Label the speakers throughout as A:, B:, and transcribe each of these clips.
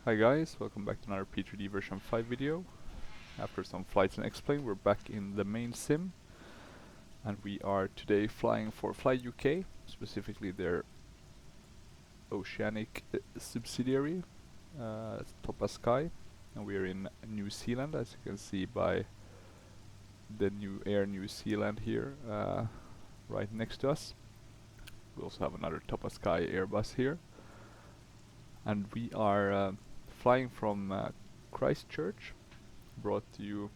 A: Hi guys, welcome back to another P3D version 5 video. After some flights and explain, we're back in the main sim, and we are today flying for Fly UK, specifically their oceanic subsidiary, Topaz Sky, and we are in New Zealand, as you can see by the new Air New Zealand here, right next to us. We also have another Topaz Sky Airbus here, and we are flying from Christchurch, brought to you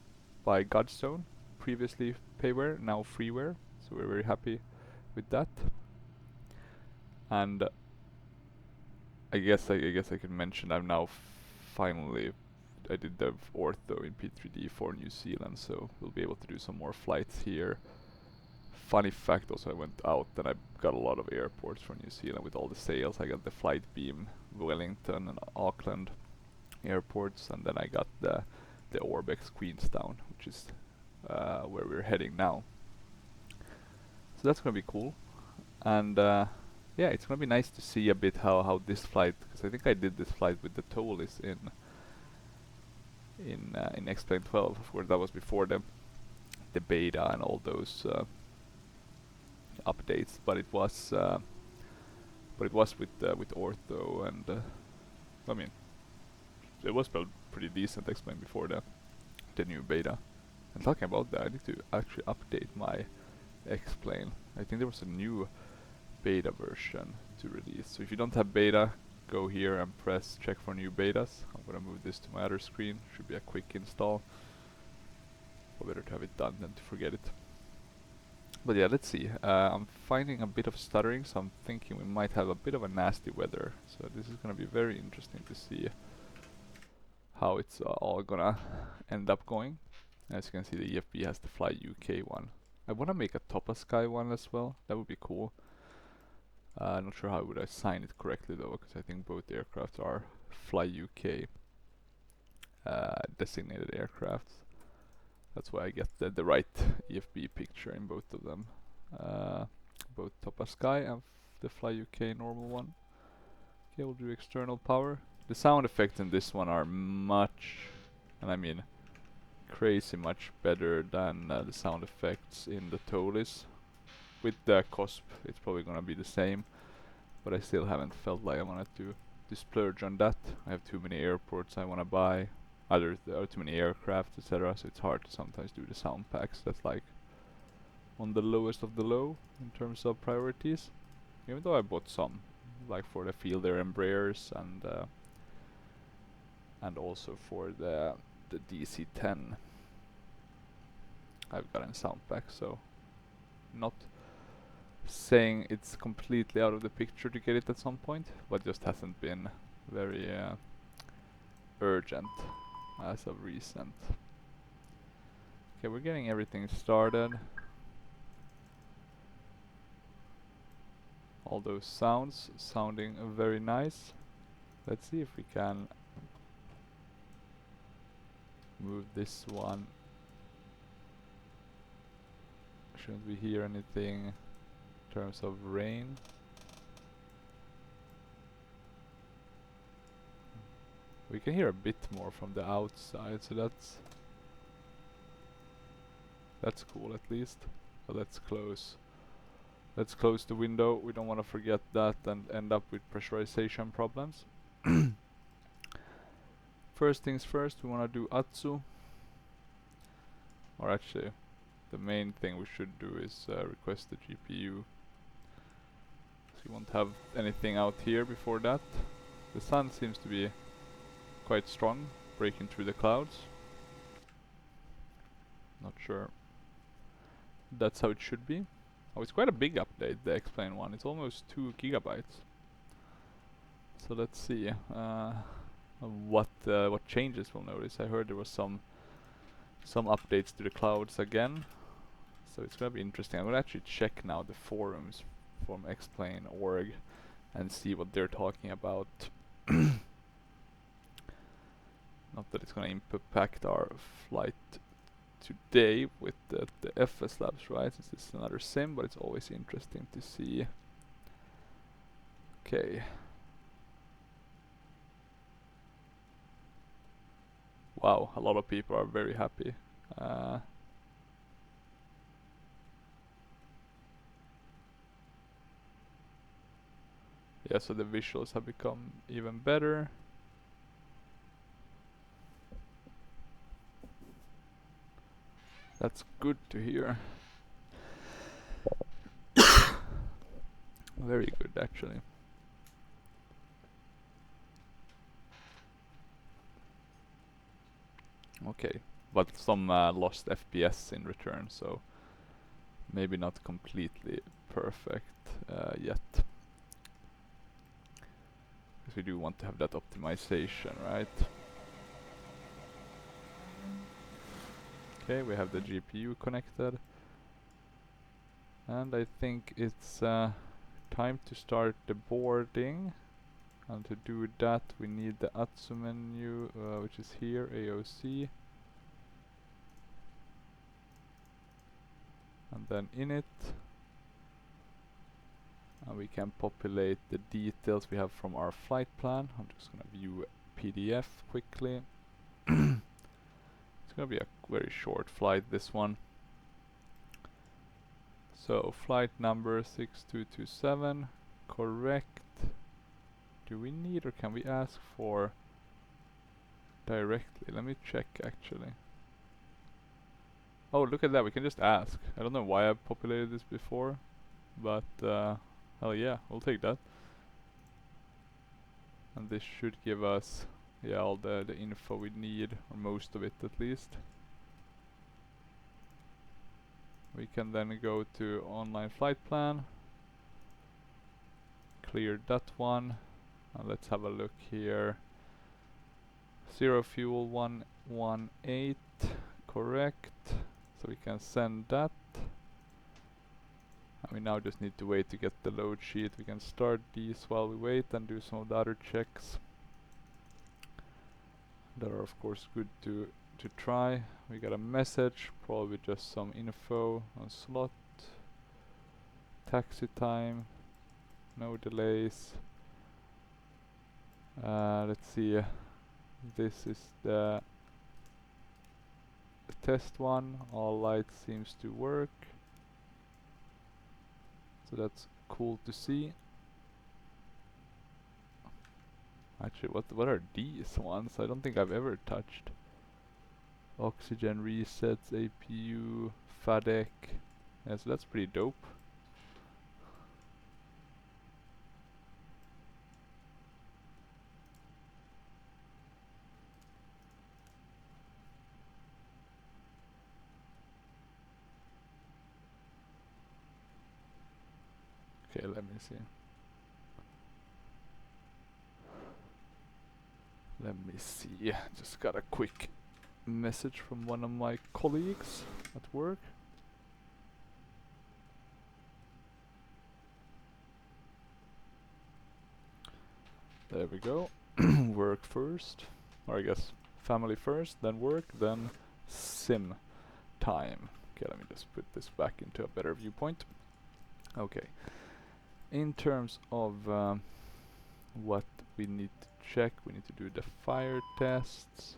A: by Godstone, previously payware, now freeware, so we're very happy with that. And I guess I can mention I've now finally I did the ortho in P3D for New Zealand, so we'll be able to do some more flights here. Funny fact also, I went out and I got a lot of airports for New Zealand with all the sales. I got the Flight Beam, Wellington and Auckland airports, and then I got the Orbex Queenstown, which is where we're heading now. So that's gonna be cool, and yeah, it's gonna be nice to see a bit how this flight, because I think I did this flight with the Tolis in X-Plane 12. Of course, that was before the beta and all those updates, but it was with ortho, and I mean, it was pretty decent X-Plane before the new beta. And talking about that, I need to actually update my X-Plane. I think there was a new beta version to release. So if you don't have beta, go here and press check for new betas. I'm gonna move this to my other screen. Should be a quick install. Or better to have it done than to forget it. But yeah, let's see. I'm finding a bit of stuttering, so I'm thinking we might have a bit of a nasty weather. So this is gonna be very interesting to see how it's all gonna end up going. As you can see, the EFB has the Fly UK one. I wanna make a Topaz Sky one as well. That would be cool. Not sure how would I sign it correctly though, because I think both aircraft are Fly UK designated aircraft. That's why I get the right EFB picture in both of them. Both Topaz Sky and the Fly UK normal one. Okay, we'll do external power. The sound effects in this one are much, and I mean crazy much better than the sound effects in the Tolis. With the COSP, it's probably gonna be the same, but I still haven't felt like I wanted to splurge on that. I have too many airports I wanna buy. There are too many aircraft, etc. So it's hard to sometimes do the sound packs. That's like on the lowest of the low in terms of priorities. Even though I bought some, like for the Field Air Embraers and also for the DC-10. I've gotten sound pack, so not saying it's completely out of the picture to get it at some point, but just hasn't been very urgent as of recent. Okay, we're getting everything started. All those sounds sounding very nice. Let's see if we can move this one. Shouldn't we hear anything in terms of rain? We can hear a bit more from the outside, so that's cool at least. But let's close the window. We don't want to forget that and end up with pressurization problems. First things first, we want to do Atsu. Or actually, the main thing we should do is request the GPU. So you won't have anything out here before that. The sun seems to be quite strong, breaking through the clouds. Not sure that's how it should be. Oh, it's quite a big update, the X-Plane one. It's almost 2 gigabytes. So let's see what changes we'll notice. I heard there was some updates to the clouds again. So it's gonna be interesting. I'm gonna actually check now the forums from X-Plane.org and see what they're talking about. Not that it's gonna impact our flight today with the FSLabs, right? This is another sim, but it's always interesting to see. Okay. Wow, a lot of people are very happy. Yeah, so the visuals have become even better. That's good to hear. Very good, actually. Okay, but some lost FPS in return, so maybe not completely perfect yet. Because we do want to have that optimization, right? Okay, we have the GPU connected. And I think it's time to start the boarding. And to do that we need the ATSU menu, which is here, AOC. And then in it. And we can populate the details we have from our flight plan. I'm just gonna view PDF quickly. It's gonna be a very short flight, this one. So flight number 6227, correct. Do we need or can we ask for directly? Let me check actually. Oh, look at that, we can just ask. I don't know why I populated this before, but hell yeah, we'll take that. And this should give us, yeah, all the info we need, or most of it at least. We can then go to online flight plan, clear that one, and let's have a look here. 0 fuel 118, correct. So we can send that. And we now just need to wait to get the load sheet. We can start these while we wait and do some of the other checks that are of course good to try. We got a message, probably just some info on slot, taxi time, no delays. Let's see, this is the test one, all lights seems to work, so that's cool to see. Actually, what are these ones? I don't think I've ever touched. Oxygen resets, APU, FADEC. Yeah, so that's pretty dope. Okay, let me see. Let me see. Just got a quick message from one of my colleagues at work. There we go. Work first. Or I guess family first, then work, then sim time. Okay, let me just put this back into a better viewpoint. Okay. In terms of what we need to check, we need to do the fire tests.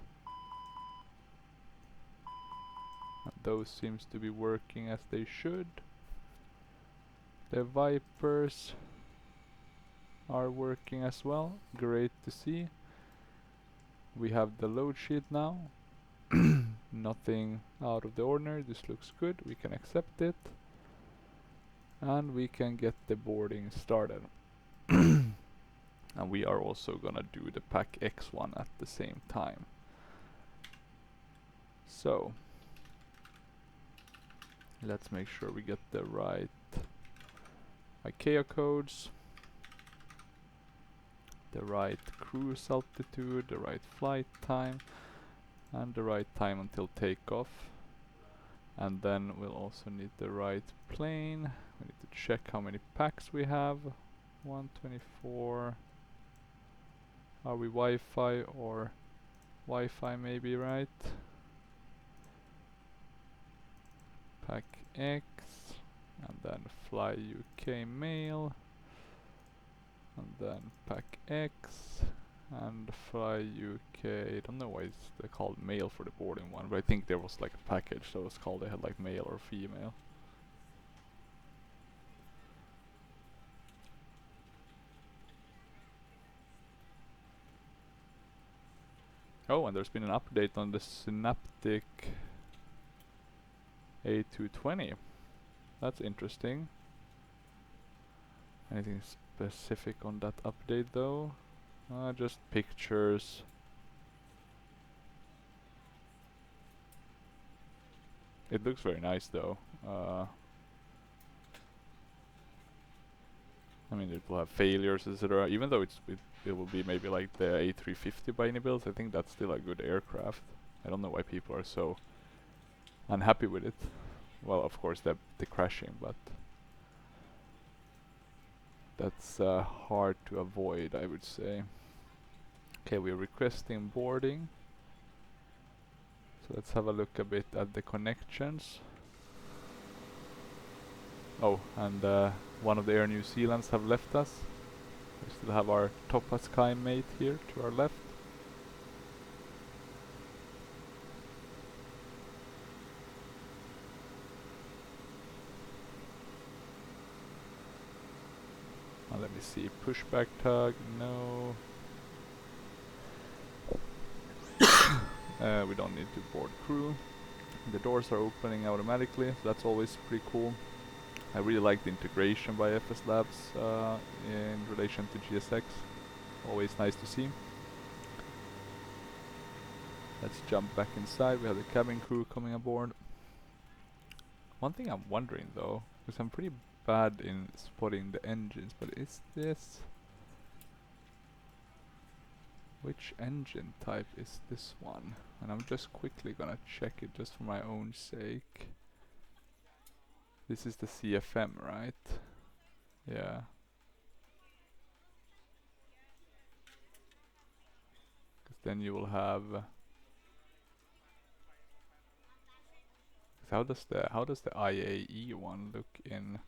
A: And those seems to be working as they should. The Vipers are working as well. Great to see. We have the load sheet now. Nothing out of the ordinary. This looks good. We can accept it. And we can get the boarding started. And we are also gonna do the pack X one at the same time. So let's make sure we get the right ICAO codes, the right cruise altitude, the right flight time, and the right time until takeoff. And then we'll also need the right plane. We need to check how many packs we have. 124. Are we Wi-Fi or Wi-Fi maybe, right? Pack X, and then fly UK mail, and then pack X, And Fly UK, I don't know why they called male for the boarding one, but I think there was like a package that was called, they had like male or female. Oh, and there's been an update on the Synaptic A320. That's interesting. Anything specific on that update though? Just pictures. It looks very nice though. I mean, it will have failures, etc. Even though it will be maybe like the A350 by any builds, I think that's still a good aircraft. I don't know why people are so unhappy with it. Well, of course the crashing, but that's hard to avoid, I would say. Okay, we're requesting boarding. So let's have a look a bit at the connections. Oh, and one of the Air New Zealands have left us. We still have our Topaz Sky mate here to our left. Let me see, pushback tug, no. We don't need to board crew. The doors are opening automatically, so that's always pretty cool. I really like the integration by FSLabs in relation to GSX. Always nice to see. Let's jump back inside. We have the cabin crew coming aboard. One thing I'm wondering though, because I'm pretty bad in spotting the engines, but is this... Which engine type is this one? And I'm just quickly gonna check it just for my own sake. This is the CFM, right? Yeah. Because then you will have... how does the IAE one look in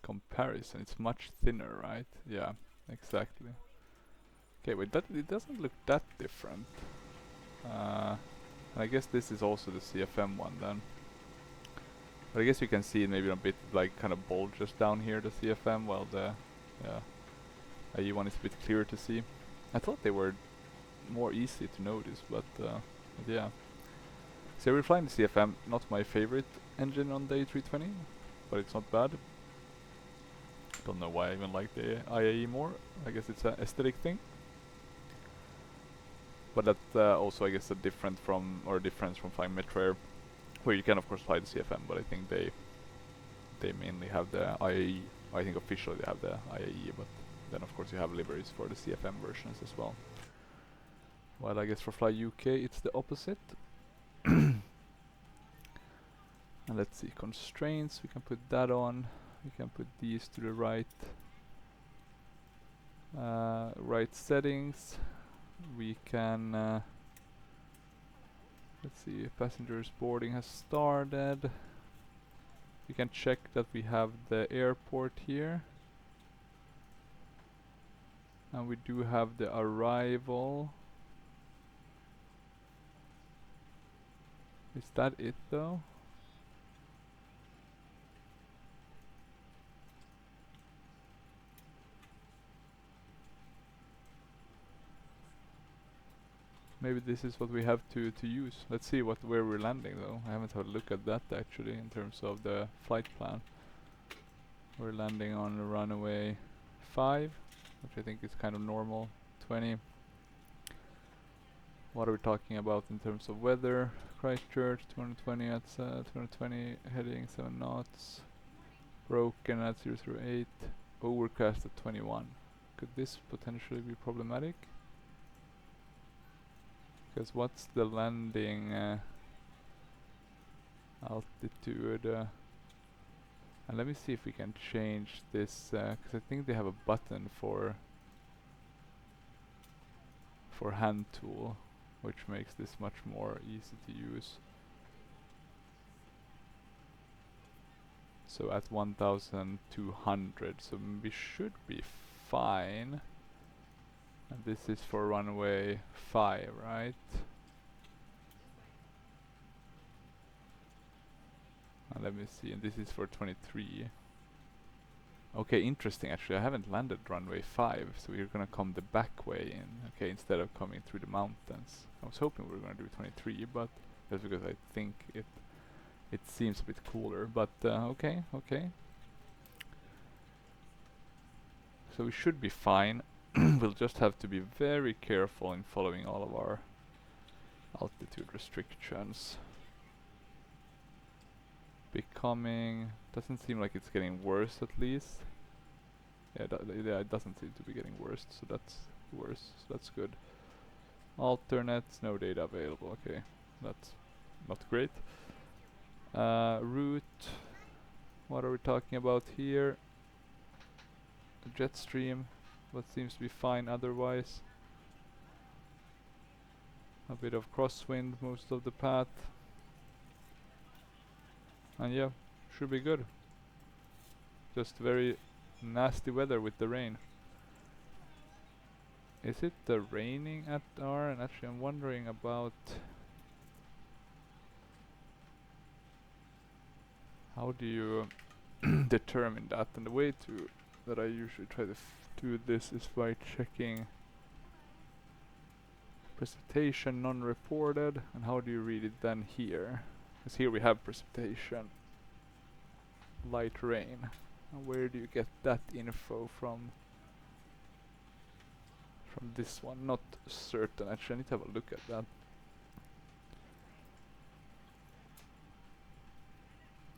A: comparison? It's much thinner, right? Yeah, exactly. Okay, wait, that it doesn't look that different. And I guess this is also the CFM one then. But I guess you can see it maybe a bit like kind of bulges down here, the CFM, while the IE one is a bit clearer to see. I thought they were more easy to notice, but yeah. So we're flying the CFM, not my favorite engine on the A320, but it's not bad. Don't know why I even like the IAE more. I guess it's an aesthetic thing. But that's also, I guess, a difference from flying Metro Air, where you can of course fly the CFM, but I think they mainly have the IAE. I think officially they have the IAE, but then of course you have liveries for the CFM versions as well. While I guess for Fly UK it's the opposite. And let's see, constraints, we can put that on. We can put these to the right. Right settings. We can let's see, passengers boarding has started. We can check that we have the airport here. And we do have the arrival. Is that it though? Maybe this is what we have to use. Let's see where we're landing though. I haven't had a look at that actually in terms of the flight plan. We're landing on runway 5, which I think is kind of normal. 20. What are we talking about in terms of weather? Christchurch 220 at 220 heading 7 knots. Broken at 008. Overcast at 21. Could this potentially be problematic? Because what's the landing altitude? And let me see if we can change this, because I think they have a button for hand tool, which makes this much more easy to use. So at 1200, so we should be fine. And this is for runway 5, right? And let me see, and this is for 23. Okay, interesting actually. I haven't landed runway 5, so we're gonna come the back way in. Okay, instead of coming through the mountains. I was hoping we were gonna do 23, but that's because I think it seems a bit cooler. But okay, okay. So we should be fine. We'll just have to be very careful in following all of our altitude restrictions. Becoming doesn't seem like it's getting worse, at least. Yeah, it doesn't seem to be getting worse, so that's worse. So that's good. Alternates, no data available. Okay, that's not great. Route. What are we talking about here? The jet stream. What seems to be fine otherwise. A bit of crosswind most of the path. And yeah, should be good. Just very nasty weather with the rain. Is it raining at R? And actually I'm wondering about how do you determine that? And the way that I usually try to do this is by checking precipitation non-reported. And how do you read it then here? Because here we have precipitation, light rain. And where do you get that info from? From this one, not certain. Actually, I need to have a look at that.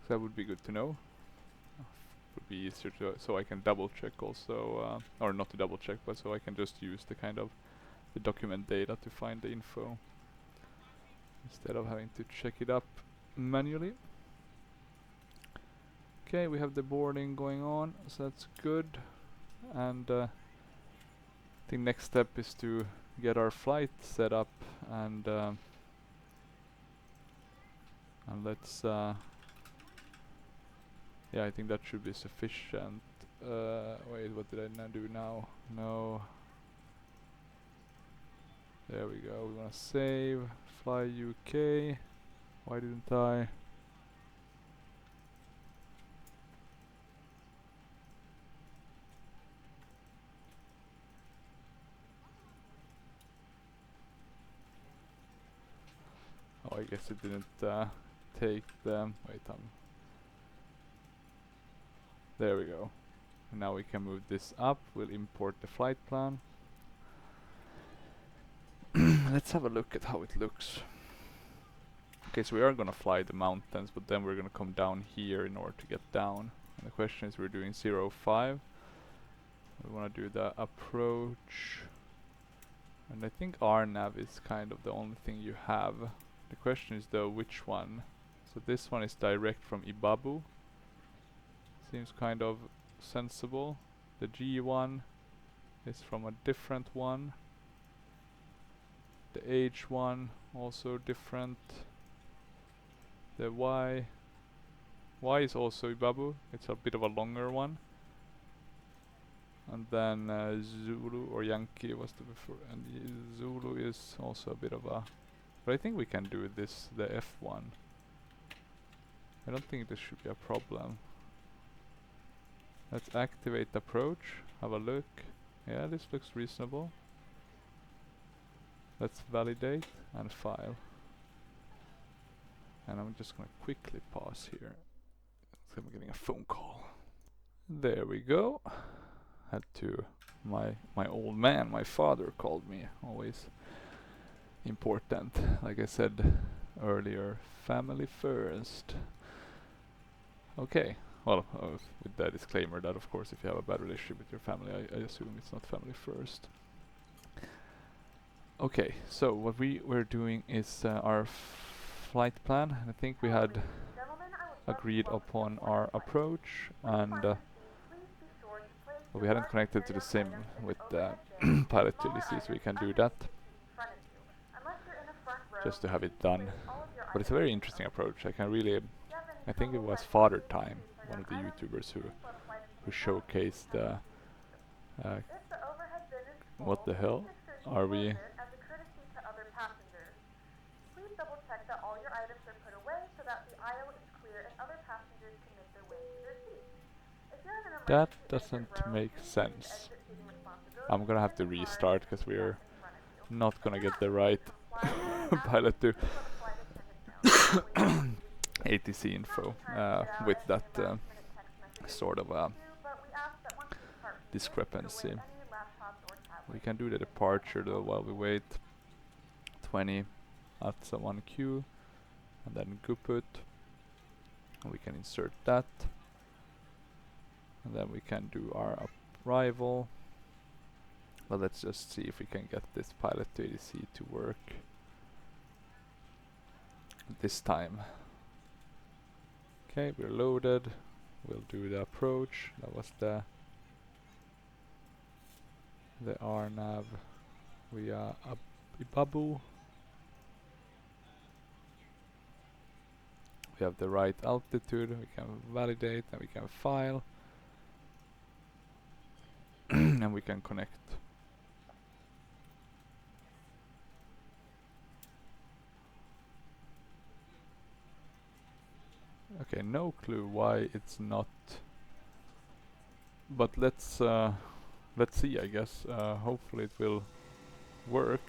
A: So that would be good to know. Would be easier to, so I can double check also, or not to double check, but so I can just use the kind of the document data to find the info instead of having to check it up manually. Okay, we have the boarding going on, so that's good. And I think next step is to get our flight set up and let's yeah, I think that should be sufficient. Wait, what did I do now? No. There we go. We wanna save, fly UK. Why didn't I? Oh, I guess it didn't take them. Wait, there we go. Now we can move this up. We'll import the flight plan. Let's have a look at how it looks. Okay, so we are gonna fly the mountains, but then we're gonna come down here in order to get down. And the question is, we're doing 05. We wanna do the approach. And I think RNAV is kind of the only thing you have. The question is though, which one? So this one is direct from Ibabu. Seems kind of sensible. The G1 is from a different one. The H1 also different. The Y is also Ibabu. It's a bit of a longer one. And then Zulu or Yankee was the before, and Zulu is also a bit of a. But I think we can do this, the F1. I don't think this should be a problem. Let's activate approach, have a look. Yeah, this looks reasonable. Let's validate and file. And I'm just gonna quickly pause here. I'm getting a phone call. There we go. Had to, my old man, my father called me, always important. Like I said earlier, family first. Okay. Well, with that disclaimer that of course if you have a bad relationship with your family, I assume it's not family first. Okay, so what we were doing is our flight plan. I think we had agreed upon our approach, and but we hadn't connected to the sim with the pilot TLC, so we can do that just to have it done. But it's a very interesting approach. I think it was Father Time, one of the YouTubers who showcased What the hell are we?
B: As a courtesy to other passengers. Please double check that all your items are put away so that the aisle is clear and other passengers can make their way to their seats. If you're in an
A: That
B: emergency
A: doesn't
B: exit row,
A: make
B: please
A: sense.
B: use exit seating responsibilities
A: I'm gonna have
B: in
A: to
B: the car
A: restart
B: and
A: because
B: seat
A: we're
B: belt in front of you.
A: not gonna
B: If you're
A: get
B: not
A: the
B: able to
A: right
B: comply with this,
A: pilot to
B: please let a flight attendant know. Wait for you to speak.
A: ATC info
B: From time to get out
A: with
B: any
A: that
B: last-minute text messages
A: sort of
B: too, but we ask that once you depart from the gate, put
A: discrepancy.
B: away any laptops or tablets.
A: We can do the departure though while we wait. 20 at 1Q and then Guput. We can insert that. And then we can do our arrival. But let's just see if we can get this pilot to ADC to work this time. Okay, we're loaded. We'll do the approach. That was the RNAV via Ibabu. We have the right altitude. We can validate and we can file. And we can connect. Okay, no clue why it's not. But let's see, I guess. Hopefully it will work.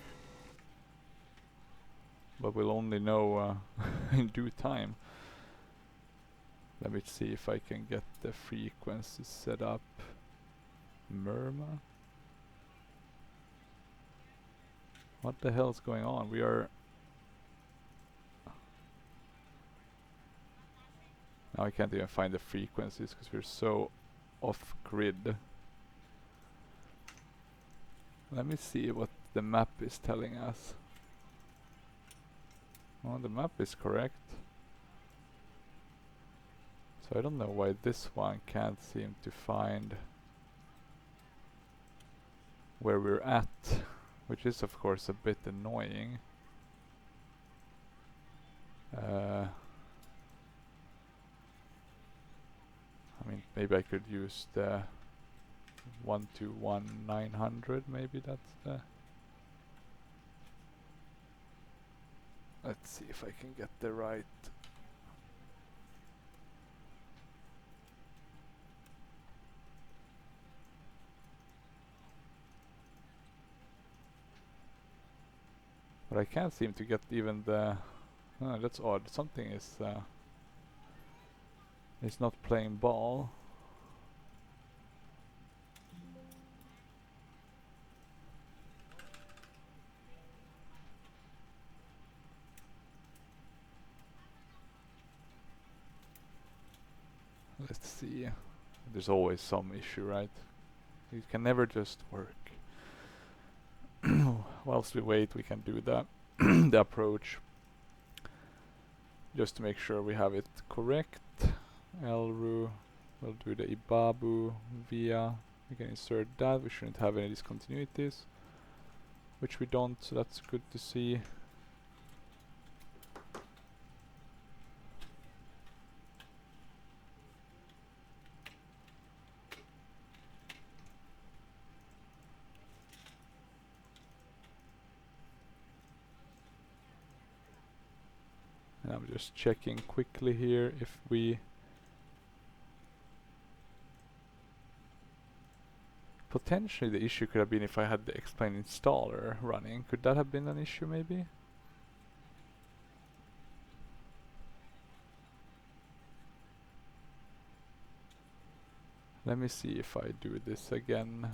A: But we'll only know in due time. Let me see if I can get the frequency set up. Murma? What the hell is going on? We are... Now I can't even find the frequencies because we're so off grid. Let me see what the map is telling us. Oh, the map is correct. So I don't know why this one can't seem to find where we're at, which is of course a bit annoying. I mean, maybe I could use the 121900, maybe that's the... Let's see if I can get the right... But I can't seem to get even the... Oh, that's odd. Something is not playing ball. Let's see. There's always some issue, right? It can never just work. Whilst we wait, we can do the the approach just to make sure we have it correct. Elru, we'll do the Ibabu via. We can insert that. We shouldn't have any discontinuities, which we don't, so that's good to see. And I'm just checking quickly here if we... Potentially the issue could have been if I had the explain installer running. Could that have been an issue maybe? Let me see if I do this again.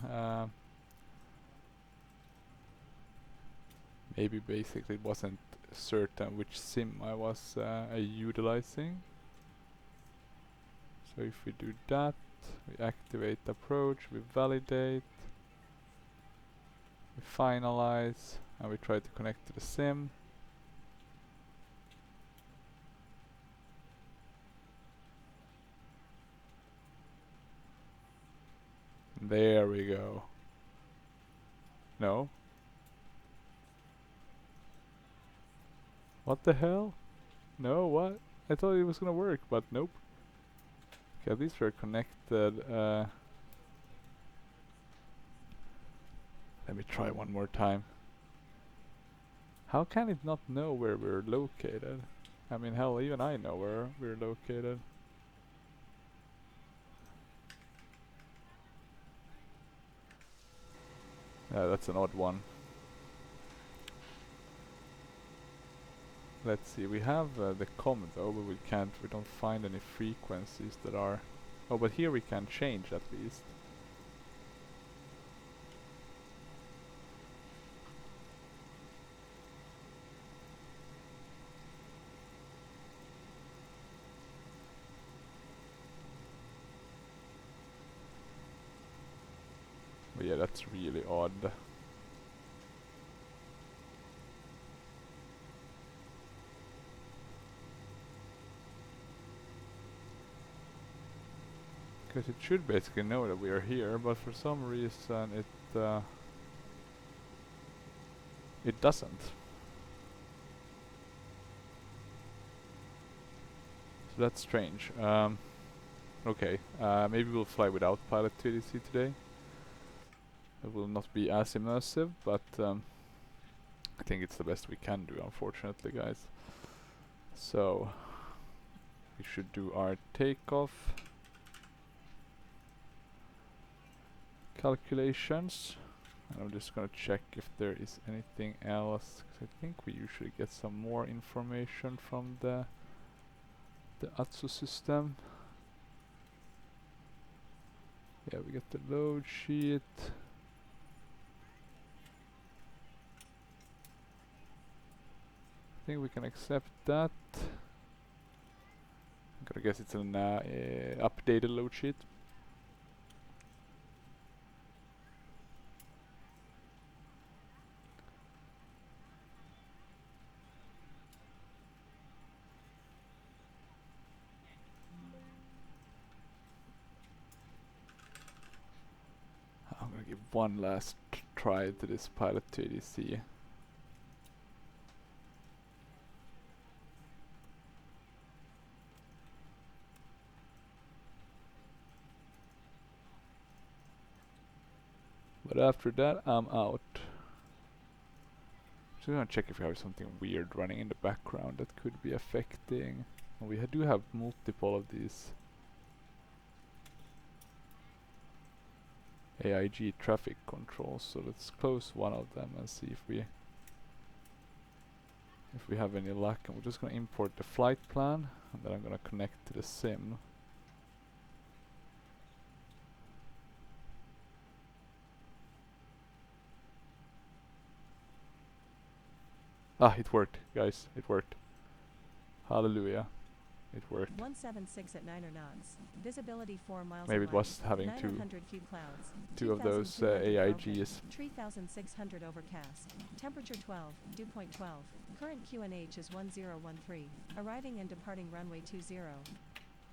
A: Maybe basically it wasn't certain which sim I was utilizing. So if we do that, we activate the approach, we validate, we finalize, and we try to connect to the sim. There we go. No? What the hell? No, what? I thought it was gonna work, but nope. Okay, at least we're connected. Let me try one more time. How can it not know where we're located? I mean, hell, even I know where we're located. Yeah, that's an odd one. Let's see, we have the comm though, but we don't find any frequencies that are... Oh, but here we can change at least. But yeah, that's really odd. Because it should basically know that we are here, but for some reason it doesn't. So that's strange. Okay, maybe we'll fly without pilot TDC today. It will not be as immersive, but I think it's the best we can do, unfortunately, guys. So we should do our takeoff calculations. And I'm just gonna check if there is anything else, 'cause I think we usually get some more information from the ATSU system. Yeah, we get the load sheet. I think we can accept that. I'm gonna guess it's an updated load sheet. I'm gonna give one last try to this pilot TDC. But after that, I'm out. Just gonna check if we have something weird running in the background that could be affecting. And we do have multiple of these AIG traffic controls, so let's close one of them and see if we have any luck. And we're just gonna import the flight plan, and then I'm gonna connect to the sim. Ah, it worked, guys. It worked. Hallelujah. It worked.
C: 176 at 9 knots. Visibility 4 miles.
A: Maybe it was having two of those AIGs.
C: 3,600 overcast. Temperature 12, dew point 12. Current QNH is 1013. Arriving and departing runway 20.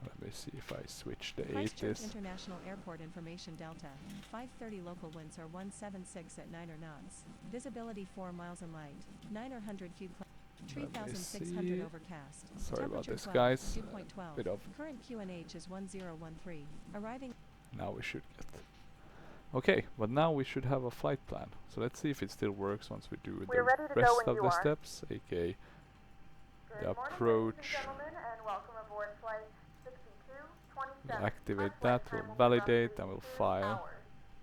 A: Let me see if I switch the
C: Christchurch
A: 80s.
C: International Airport Information Delta. 530 local winds are 176 at 9 knots. Visibility 4 miles in light. 900 feet. 3,600 overcast.
A: Sorry about
C: Temperature
A: this,
C: 12,
A: guys.
C: dew point 12.
A: Bit of.
C: Current QNH is 1013. Arriving.
A: Now we should get. Okay, but now we should have a flight plan. So let's see if it still works once we do
B: We're ready
A: the
B: to go
A: rest
B: when
A: of
B: you
A: the
B: are.
A: steps, aka
B: Good
A: the
B: morning, ladies
A: approach.
B: and gentlemen, and welcome aboard flight 6227.
A: We'll activate
B: Our flight
A: that,
B: time
A: we'll
B: will be
A: validate,
B: roughly
A: and we'll
B: 2
A: file.
B: hours.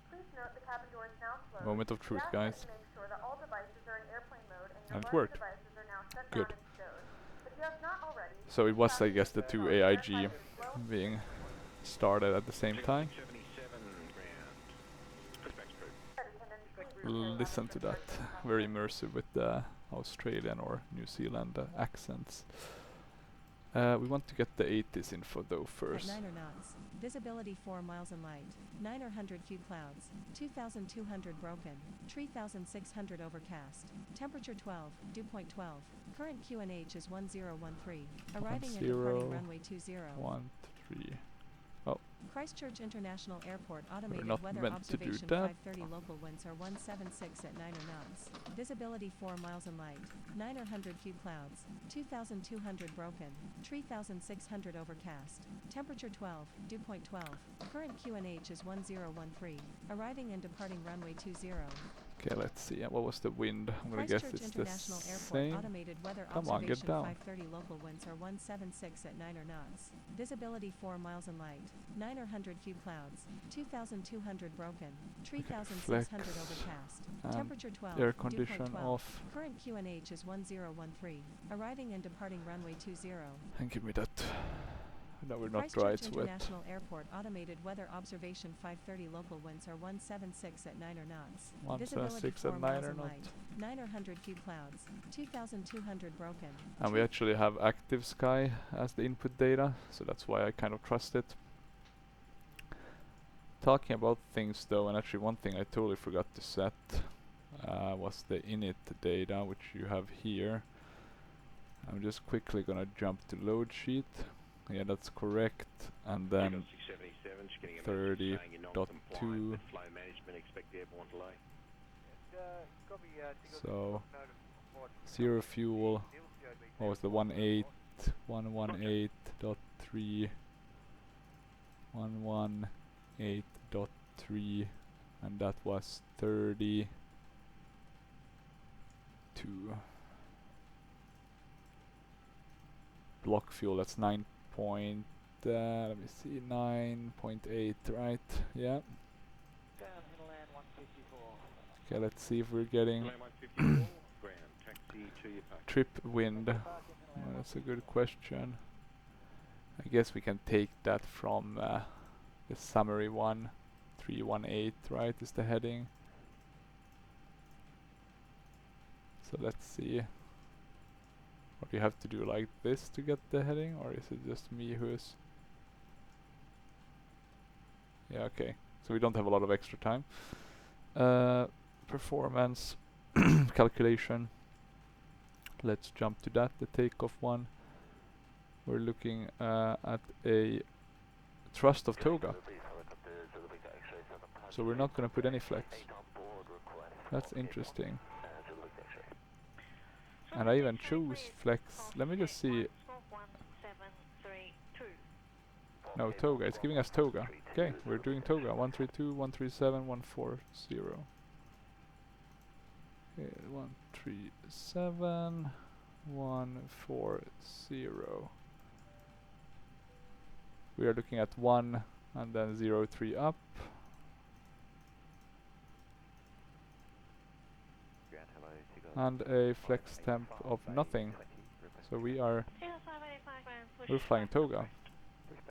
B: Please note the cabin door is now closed.
A: Moment of truth,
B: We ask
A: guys.
B: that you make sure that all devices are in airplane mode and your
A: And it
B: large
A: worked.
B: devices are now shut
A: Good.
B: down and stowed. If you have not already,
A: So it was, I
B: please
A: guess, the
B: fasten
A: two
B: your
A: AIG
B: seatbelt signs.
A: being started at the same time. Listen to that. Very immersive with the Australian or New Zealand accents. We want to get the 80s info though first.
C: At 9 knots. Visibility 4 miles in light. 900 few clouds. 2,200 broken. 3,600 overcast. Temperature 12, dew point 12. Current QNH is 1013. Arriving and departing runway 20.
A: 13.
C: Christchurch International Airport automated
A: not
C: weather
A: meant to do
C: observation
A: that.
C: 530 local winds are 176 at 9 knots. Visibility 4 miles in light. 900 few clouds. 2,200 broken. 3,600 overcast. Temperature 12, dew point 12. Current QNH is 1013. Arriving and departing runway 20.
A: Okay, let's see. What was the wind? I'm gonna guess
C: Christchurch
A: it's the
C: International Airport
A: same.
C: automated weather
A: Come on, get
C: observation
A: down.
C: 530 local winds are 176 at 9 knots. Visibility 4 miles in light. 900 few clouds. 2,200 broken. 3,600
A: flex
C: overcast.
A: and
C: Temperature 12.
A: air
C: Dew point
A: condition
C: 12.
A: off.
C: Current QNH is 1013. Arriving and departing runway 20.
A: And give me that. No, we're not dry,
C: Christchurch
A: it's wet.
C: International Airport automated weather observation 530 local winds are 176 at 9 knots. Visibility
A: 176
C: 4
A: at 9
C: miles
A: or
C: in
A: not.
C: light. 900 few clouds. 2,200 broken.
A: And we actually have active sky as the input data, so that's why I kind of trust it. Talking about things though, and actually one thing I totally forgot to set was the init data, which you have here. I'm just quickly gonna jump to load sheet. Yeah, that's correct. And then 30.2. So 0 fuel. What was the 118.3 118.3, and that was 32. Block fuel, that's 9 point, let me see, 9.8, right? Yeah. Okay, let's see if we're getting trip wind. Well, that's a good question. I guess we can take that from the summary one. 318, right, is the heading. So let's see. Or do you have to do like this to get the heading, or is it just me who is? Yeah, okay. So we don't have a lot of extra time. Performance calculation. Let's jump to that, the takeoff one. We're looking at a thrust of toga. So we're not going to put any flex. That's interesting. And I even choose flex. Let me just see. No, toga. It's giving us toga. Okay, we're doing toga. 132, 137, 140. Okay, 137, 140. We are looking at 1 and then 03 up. And a flex temp of nothing. So we're flying toga.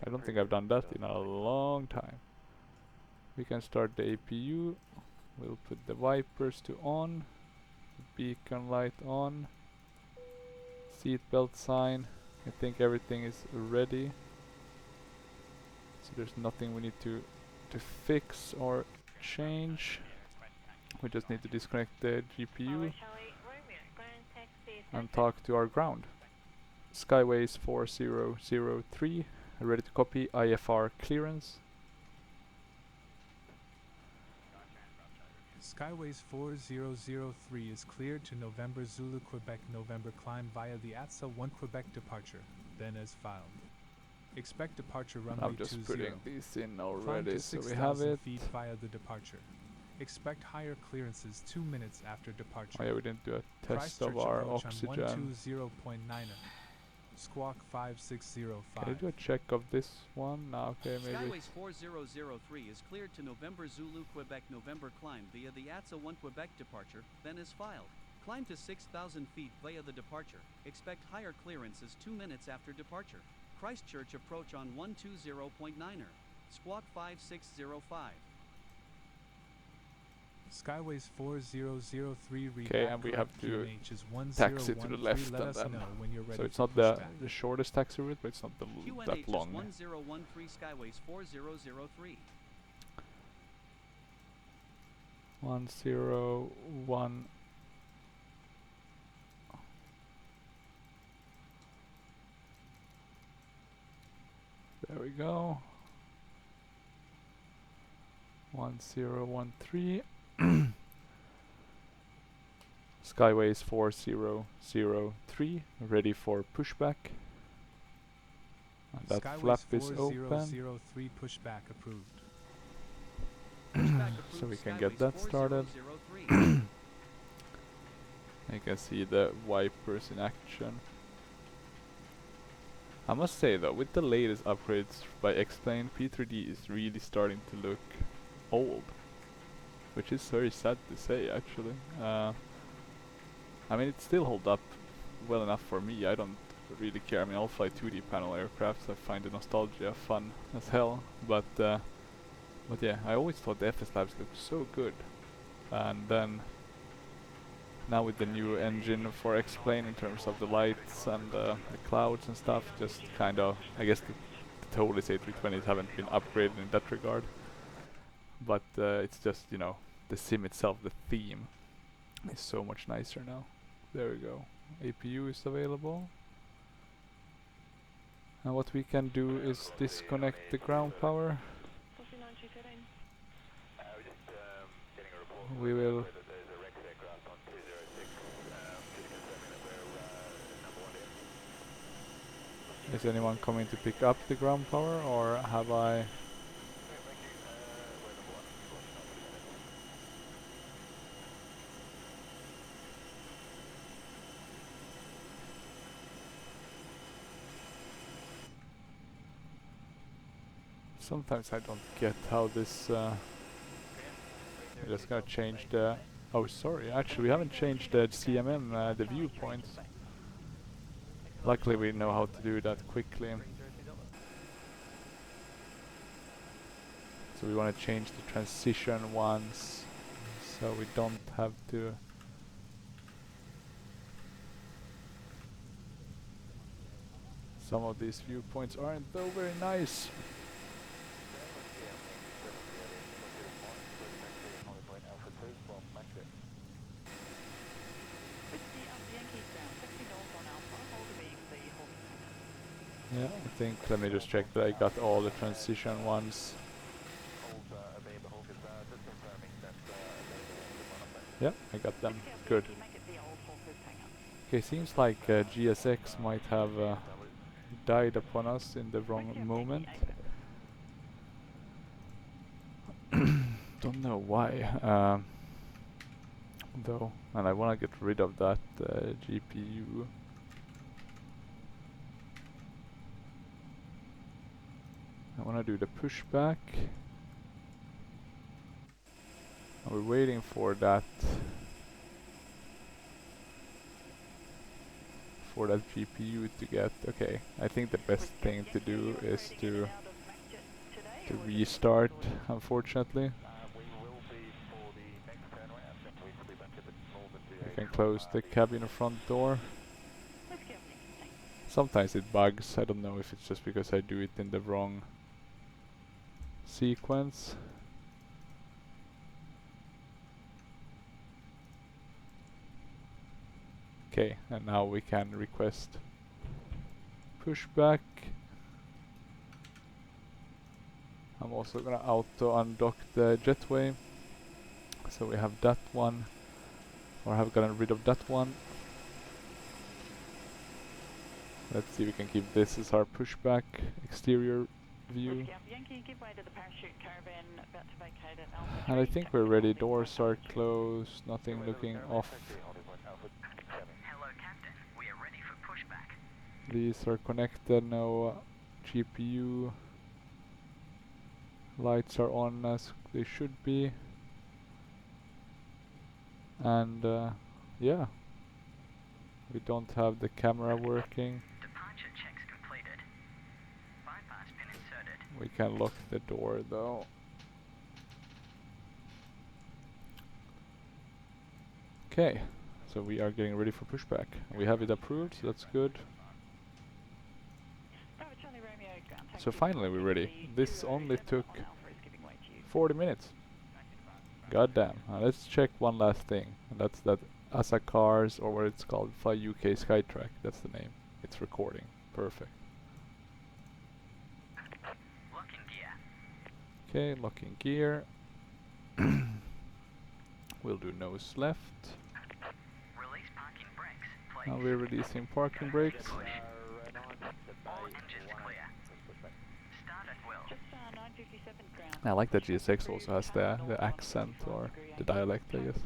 A: I don't think I've done that in a long time. We can start the APU. We'll put the wipers to on. Beacon light on. Seat belt sign. I think everything is ready. So there's nothing we need to fix or change. We just need to disconnect the GPU and talk to our ground. Skyways 4003, ready to copy, IFR clearance.
D: Skyways 4003 is cleared to November Zulu Quebec November climb via the ATSA 1 Quebec departure, then as filed. Expect departure runway
A: I'm just
D: 20.
A: putting these in
D: Climb
A: already,
D: to
A: so we have
D: 6,000
A: it.
D: feet via the departure. Expect higher clearances 2 minutes after departure.
A: Oh yeah, we didn't do a test of
D: Christchurch
A: our
D: approach
A: oxygen.
D: on 120.9. Squawk 5605.
A: Can you do a check of this one? No, okay, maybe.
E: Skyways 4003 is cleared to November Zulu Quebec November climb via the ATSA 1 Quebec departure, then is filed. Climb to 6,000 feet via the departure. Expect higher clearances 2 minutes after departure. Christchurch approach on 120.9. Squawk 5605.
D: Skyways 4003
A: Okay, and we have to taxi to the left
D: Let
A: and
D: us
A: then.
D: know when you're ready
A: So it's
D: for
A: not the
D: pushback.
A: shortest taxi route, but it's not
E: QNH
A: that
E: is
A: long.
E: 1013 Skyways 4003.
A: 101. There we go. 1013. Skyways 4003, ready for pushback. And that
D: Skyways
A: flap is open.
D: 4003 pushback approved.
E: Pushback
A: So
E: approved
A: we can get
E: Skyways
A: that started.
E: 4003.
A: You can see the wipers in action. I must say though, with the latest upgrades by X-Plane, P3D is really starting to look old. Which is very sad to say actually. I mean, it still holds up well enough for me. I don't really care. I mean, I'll fly 2D panel aircrafts. I find the nostalgia fun as hell. But yeah, I always thought the FSLabs looked so good. And then now with the new engine for X-Plane in terms of the lights and the clouds and stuff, just kind of, I guess the totally A320s haven't been upgraded in that regard. But it's just, you know, the sim itself, the theme is so much nicer now. There we go. APU is available. And what we can do is disconnect the ground power. We will. Is anyone coming to pick up the ground power, or have I? Sometimes I don't get how this. I'm just gonna change the. Oh, sorry. Actually, we haven't changed the CMM, the viewpoints. Luckily, we know how to do that quickly. So we want to change the transition once, so we don't have to. Some of these viewpoints aren't though very nice. Yeah, I think, let me just check that I got all the transition ones. Yeah, I got them. Good. Okay, seems like GSX might have died upon us in the wrong moment. Don't know why, though, and I want to get rid of that GPU. I want to do the pushback. We're waiting for that GPU to get. Okay, I think the best thing to do is to restart, unfortunately. I can close the cabin front door. Sometimes it bugs. I don't know if it's just because I do it in the wrong sequence. Okay, and now we can request pushback. I'm also gonna auto undock the jetway, so we have that one, or have gotten rid of that one. Let's see if we can keep this as our pushback exterior view. And I think we're ready. Doors are closed, nothing looking off. These are connected, no GPU. Lights are on as they should be. And yeah, we don't have the camera working.
F: Departure checks completed. Bypass pin inserted.
A: We can lock the door though. Okay, so we are getting ready for pushback. We have it approved, so that's good. So finally we're ready. This only took 40 minutes. God damn. Now let's check one last thing. And that's that ASA Cars, or what it's called, Fly UK Skytrack. That's the name. It's recording. Perfect.
F: Locking gear.
A: Okay, locking gear. We'll do nose left.
F: Release parking brakes. Please.
A: Now we're releasing parking brakes.
F: All engines clear. Start at will.
A: I like that GSX also has the accent or the dialect, I guess.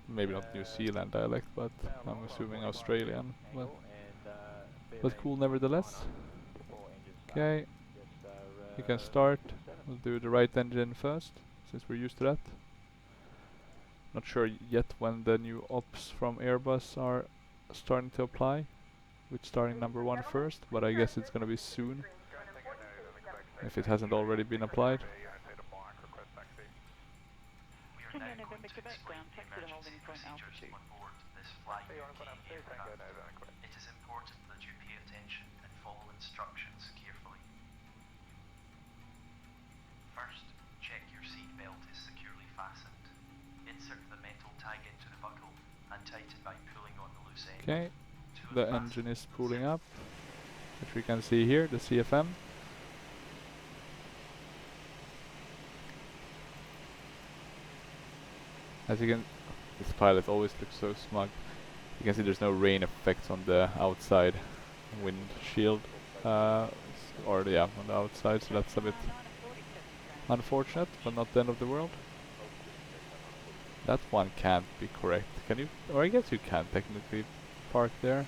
A: maybe not New Zealand dialect, but I'm assuming Australian. But cool nevertheless. Okay, you can start. We'll do the right engine first, since we're used to that. Not sure yet when the new ops from Airbus are starting to apply, with starting number 1 first, but I guess it's gonna be soon, if it hasn't already been applied.
F: November Quebec down, taxi to holding point altitude. On board this fly UK aircraft. It is important that you pay attention and follow instructions carefully. First, check your seat belt is securely fastened. Insert the metal tag into the buckle and tighten by pulling on the loose end.
A: Okay, the engine is pulling up, which we can see here, the CFM. As you can, this pilot always looks so smug. You can see there's no rain effects on the outside windshield, or yeah, on the outside, so that's a bit unfortunate, but not the end of the world. That one can't be correct. Can you? Or I guess you can technically park there.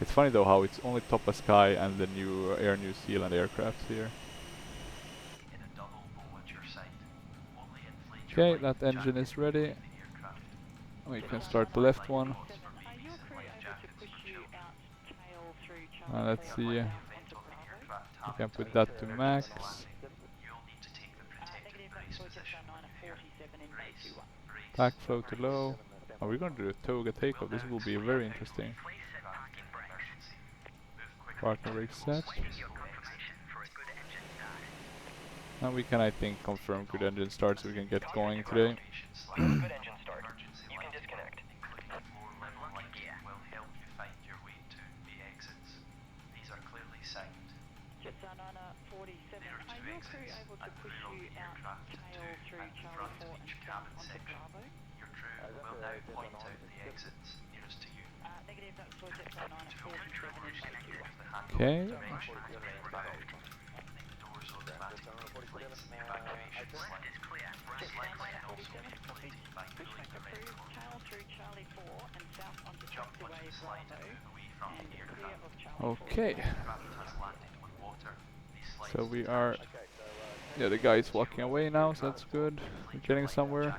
A: It's funny though how it's only Top of Sky and the new Air New Zealand aircraft here. Okay, that engine is ready. We can start the left one. Let's see. We can put that to max. Backflow to low. Are we going to do a toga takeoff? This will be very interesting. Parking brake set. And we can, I think, confirm good engine start so we can get going today.
F: Good engine start. You can disconnect. Will help you find your way to the exits. These are clearly signed. Jetsanana 47. Are your crew able to push you out tail through Charlie 4 and down onto Bravo? Your crew will now point out the exits nearest to you. Negative, that's for Jetsanana 47 and 51.
A: Okay. Okay. So we are, yeah, the guy is walking away now, so that's good. We're getting somewhere.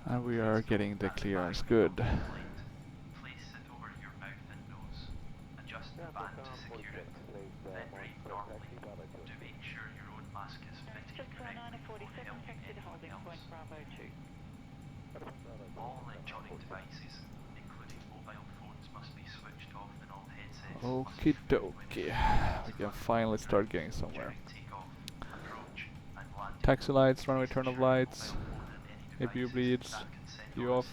A: And we are getting the clearance good.
F: Place it over your mouth and nose. Adjust the band to secure it. Then breathe normally. To make sure your own mask is fitting correctly. Holding point Bravo 2. All electronic devices, including mobile phones, must be switched off and all headsets.
A: Okie dokie. We can finally start getting somewhere. Taxi lights, runway turn off lights. APU bleeds, you off.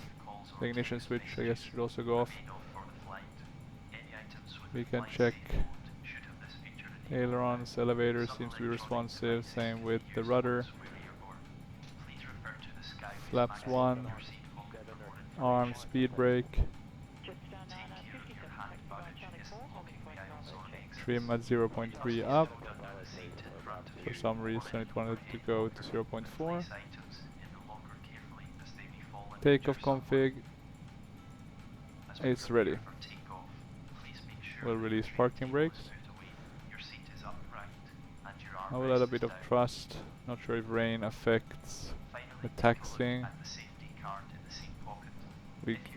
A: The ignition switch, I guess, should also go off. We can check ailerons, elevator seems to be responsive, same with the rudder. Flaps 1, arm, speed brake. Trim at 0.3 up. For some reason it wanted to go to 0.4. Takeoff config is ready. We'll release parking brakes. I will add a bit of thrust. Not sure if rain affects the taxiing.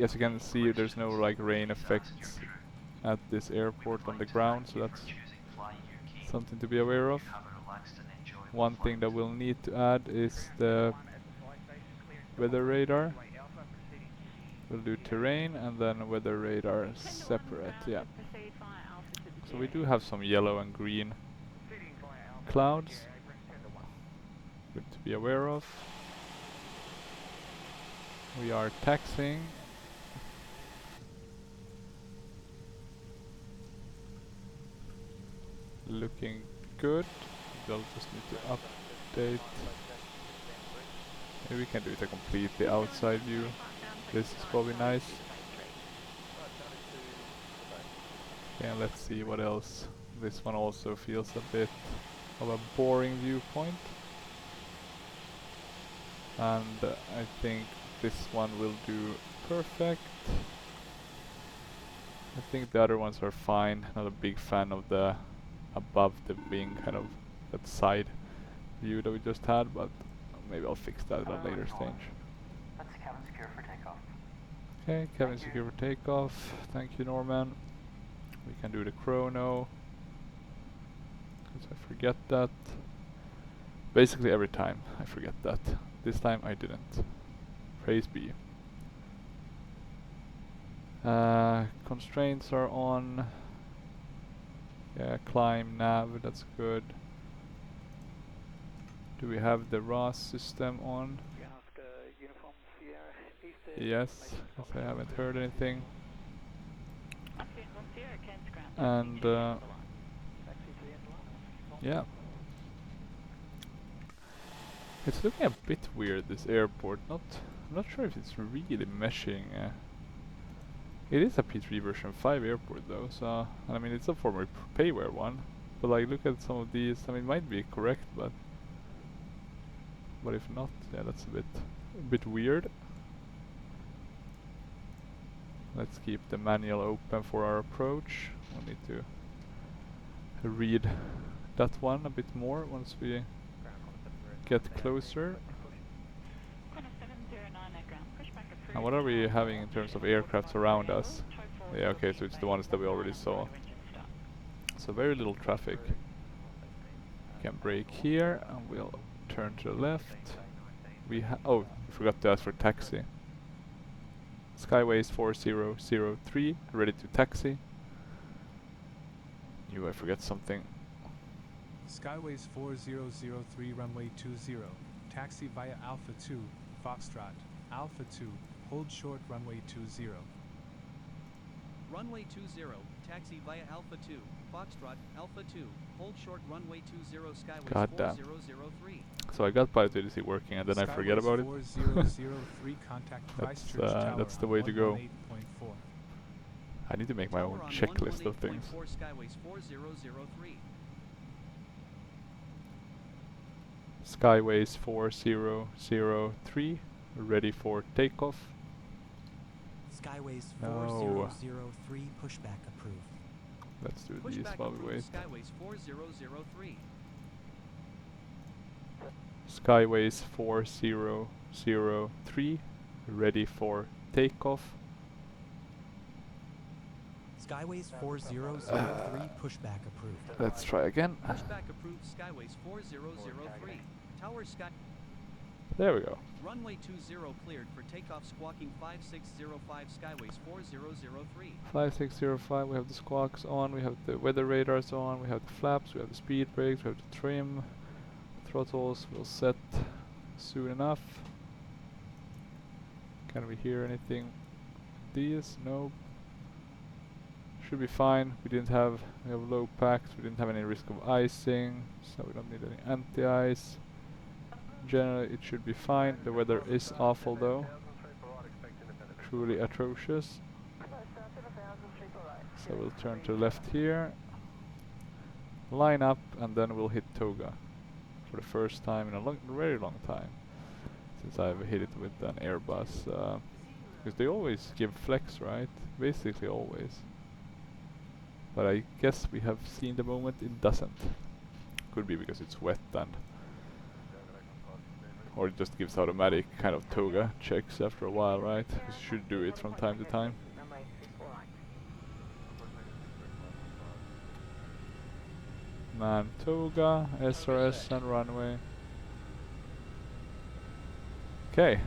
A: As you can see, there's no like rain effects at this airport on the ground, so that's something to be aware of. One thing that we'll need to add is the weather radar. We'll do terrain and then weather radar separate, yeah. So we do have some yellow and green clouds. Good to be aware of. We are taxiing. looking good. They'll just need to update. Maybe we can do it a completely outside view. This is probably nice. Okay, and let's see what else. This one also feels a bit of a boring viewpoint. And I think this one will do perfect. I think the other ones are fine. Not a big fan of the above the wing kind of that side view that we just had, but maybe I'll fix that at a later stage.
F: That's cabin secure for takeoff.
A: Okay, cabin secure for takeoff. Thank you, Norman. We can do the chrono. Because I forget that. Basically every time I forget that. This time I didn't. Praise be. Constraints are on. Yeah, climb, nav, that's good. Do we have the RAS system on? Yes, because I haven't heard anything. And yeah. It's looking a bit weird, this airport. I'm not sure if it's really meshing. It is a P3 version 5 airport though, so I mean it's a former payware one. But like look at some of these, I mean it might be correct, but if not, yeah, that's a bit weird. Let's keep the manual open for our approach. We'll need to read that one a bit more once we get closer. And what are we having in terms of aircrafts around us? Yeah, okay, so it's the ones that we already saw. So very little traffic. We can brake here and we'll turn to the left. We forgot to ask for taxi. Skyways 4003, ready to taxi. I forget something.
D: Skyways 4003 runway 20. Taxi via Alpha 2, Foxtrot. Alpha 2, hold short runway 20.
E: Runway 20, taxi via Alpha 2, Foxtrot, Alpha 2, hold short runway 20 Skyways
A: Goddamn.
E: 4003.
A: So I got Pilot ADC working and then I forget about it.
D: 4003 contact Christchurch Tower
A: that's the way to go.
D: 118.4.
A: I need to make my own
E: Tower on
A: checklist of
E: 118.4
A: things.
E: Skyways 4003.
A: Skyways 4003, ready for takeoff.
G: Skyways
A: No.
G: 4003 pushback approved.
A: Let's do these
E: Pushback
A: while we
E: approved,
A: wait.
E: Skyways 4003.
A: Skyways 4003, ready for takeoff.
G: Skyways 4003 pushback approved.
A: Let's try again.
E: Pushback approved, Skyways 4003. Tower Sky.
A: There we go.
E: Runway 20 cleared for takeoff, squawking 5605 Skyways 4003.
A: 5605, we have the squawks on, we have the weather radars on, we have the flaps, we have the speed brakes, we have the trim. Throttles will set soon enough. Can we hear anything? These? Nope. Should be fine. We have low packs, we didn't have any risk of icing, so we don't need any anti-ice. Generally it should be fine. The weather is awful though. Truly atrocious. So we'll turn to the left here. Line up and then we'll hit Toga. For the first time in a very long time. Since I've hit it with an Airbus. Because they always give flex, right? Basically always. But I guess we have seen the moment it doesn't. Could be because it's wet and or it just gives automatic kind of toga checks after a while, right? You should do it from time to time. Man, toga, SRS and runway. Okay,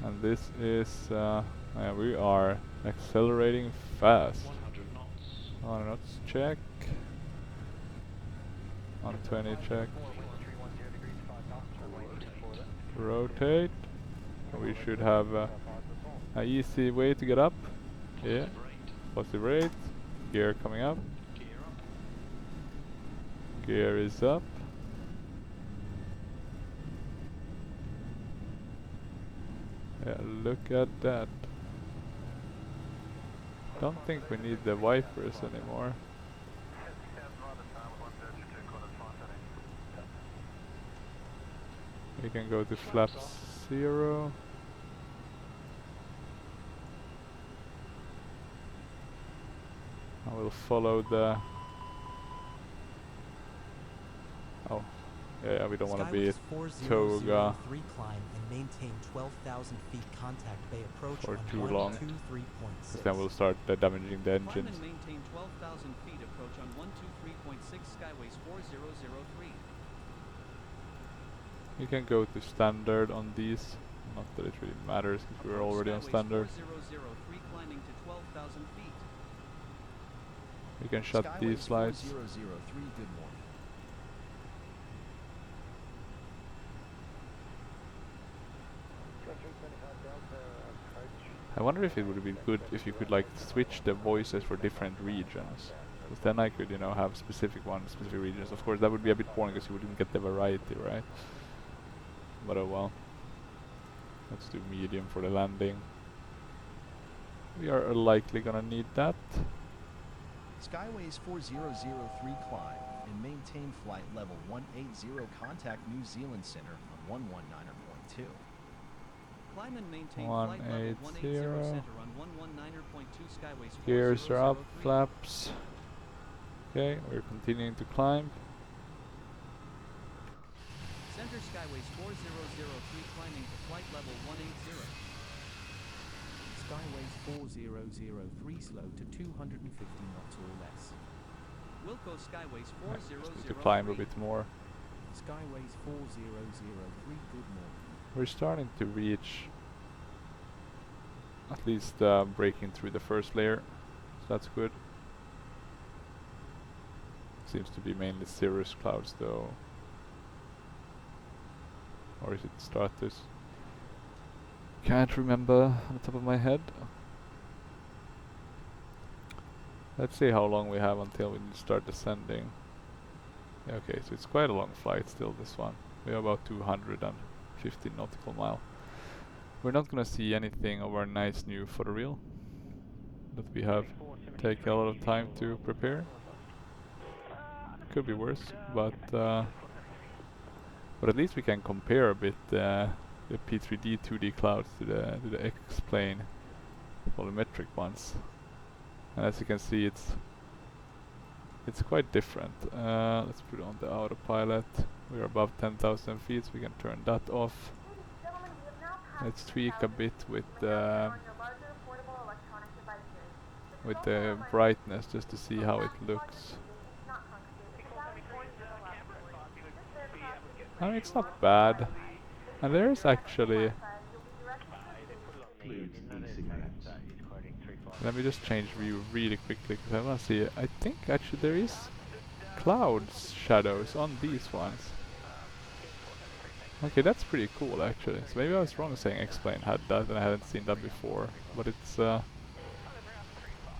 A: and this is we are accelerating fast. 100 knots check. 120 check. Rotate. We should have an easy way to get up. Yeah. Positive rate. Gear coming up. Gear is up. Yeah, look at that. Don't think we need the wipers anymore. We can go to flaps 0. I will follow the... Oh, yeah, we don't want to be
G: Skyways
A: toga
G: 4003 climb and maintain 12,000 feet contact bay approach
A: for
G: on
A: too long.
G: 123.6.
A: Because then we'll start damaging the
E: Climb
A: engines.
E: and maintain 12,000 feet approach on 123.6 Skyways 4003.
A: You can go to standard on these. Not that it really matters because we're
E: Approach
A: already on
E: Skyways
A: standard.
E: 4003 climbing to 12,000 feet.
A: We can shut these lights.
H: 4003, good morning.
A: I wonder if it would be good if you could like switch the voices for different regions. Because then I could, you know, have specific ones, specific regions. Of course that would be a bit boring because you wouldn't get the variety, right? But oh well. Let's do medium for the landing. We are likely gonna need that.
H: Skyways 4003 climb and maintain flight level 180, contact New Zealand Center on 119.2.
E: Climb and maintain flight level 180 center on 119.2 Skyways 4003.
A: Gears are up, flaps. Okay, we're continuing to climb.
E: Center Skyways 4003 climbing to flight level 180.
D: Skyways 4003 slow to 250 knots or less.
E: Wilco Skyways
A: Just
E: 4003.
A: need to climb a bit more.
D: Skyways 4003, good morning.
A: We're starting to reach at least breaking through the first layer, so that's good. Seems to be mainly cirrus clouds though. Or is it stratus? Can't remember on the top of my head. Let's see how long we have until we start descending. Yeah, okay, so it's quite a long flight still, this one. We have about 250 nautical mile. We're not gonna see anything of our nice new photoreal that we have taken a lot of time to prepare. Could be worse, but at least we can compare a bit the P3D 2D clouds to the X-plane volumetric ones. And as you can see, it's quite different. Let's put it on the autopilot. We're above 10,000 feet, so we can turn that off. Let's tweak a bit with the brightness just to see how it looks. I mean, it's not bad. And there is actually... Let me just change view really quickly because I want to see it. I think actually there is clouds shadows on these ones. Okay, that's pretty cool actually. So maybe I was wrong saying X-plane had that and I hadn't seen that before. But it's but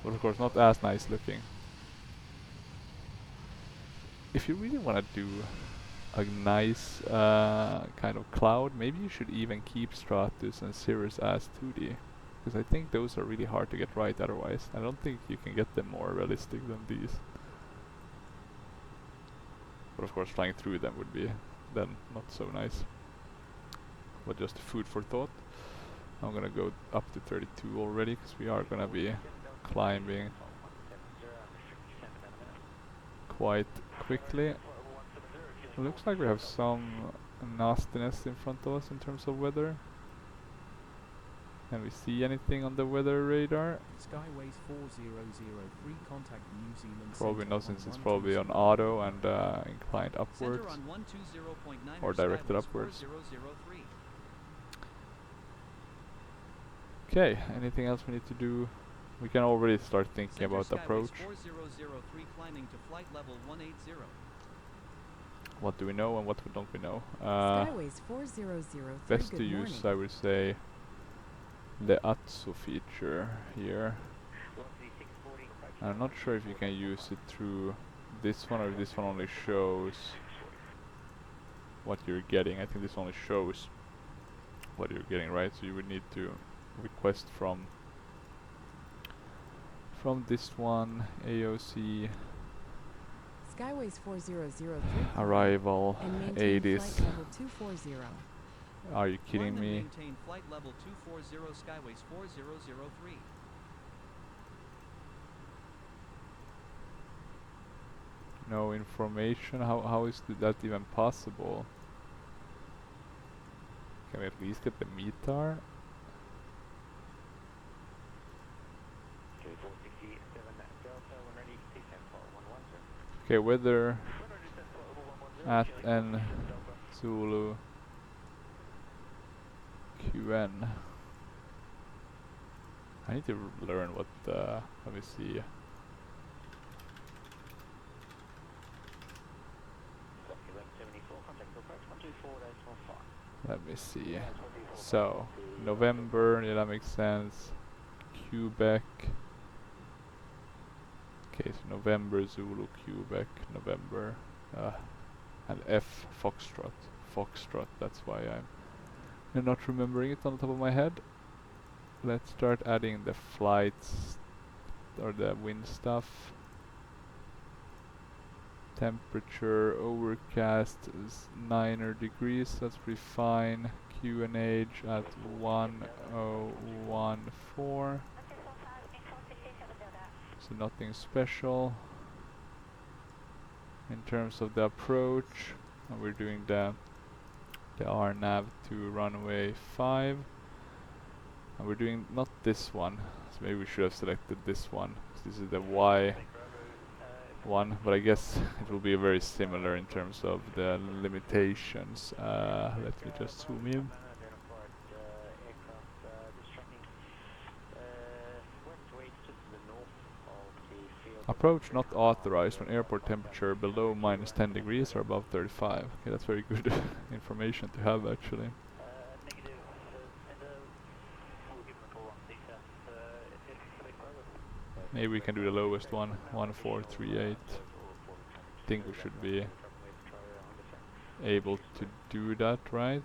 A: of course not as nice looking. If you really want to do a nice kind of cloud, maybe you should even keep stratus and cirrus as 2D. Because I think those are really hard to get right otherwise. I don't think you can get them more realistic than these. But of course flying through them would be then not so nice. But just food for thought. I'm gonna go up to 32 already because we are gonna be climbing quite quickly. Looks like we have some nastiness in front of us in terms of weather. Can we see anything on the weather radar?
D: Skyways 4003, contact New Zealand.
A: Probably not, since it's probably on auto and inclined upwards. Or directed upwards. Okay, anything else we need to do? We can already start thinking about approach.
E: 4003 climbing to flight level 180.
A: What do we know and what don't we know?
I: Skyways 4003,
A: best
I: good
A: to
I: morning.
A: use, I would say, the ATSO feature here. I'm not sure if you can use it through this one, or this one only shows what you're getting. I think this only shows what you're getting, right? So you would need to request from this one, AOC
I: Skyways 4003
A: arrival
I: and maintain
A: 80s.
I: flight level 240.
A: Are you kidding
E: Climb and
A: me?
E: maintain flight level 240 Skyways 4003.
A: No information? How is that even possible? Can we at least get the METAR? Okay, weather at N Zulu QN. I need to learn what let me see. Let me see. So, November, yeah, that makes sense. Quebec. Okay, so November, Zulu, Quebec, November. And F, Foxtrot. Foxtrot, that's why I'm not remembering it on the top of my head. Let's start adding the flights, or the wind stuff. Temperature, overcast is 9 degrees, that's pretty fine. QNH at 1014. So nothing special. In terms of the approach, and we're doing the RNAV to runway 5. And we're doing not this one, so maybe we should have selected this one. This is the Y one, but I guess it will be very similar in terms of the limitations. Let me just zoom in. Approach not authorized when airport temperature below -10 degrees or above 35. Okay, that's very good information to have actually. Maybe we can do the lowest one, 1438. I think we should be able to do that, right?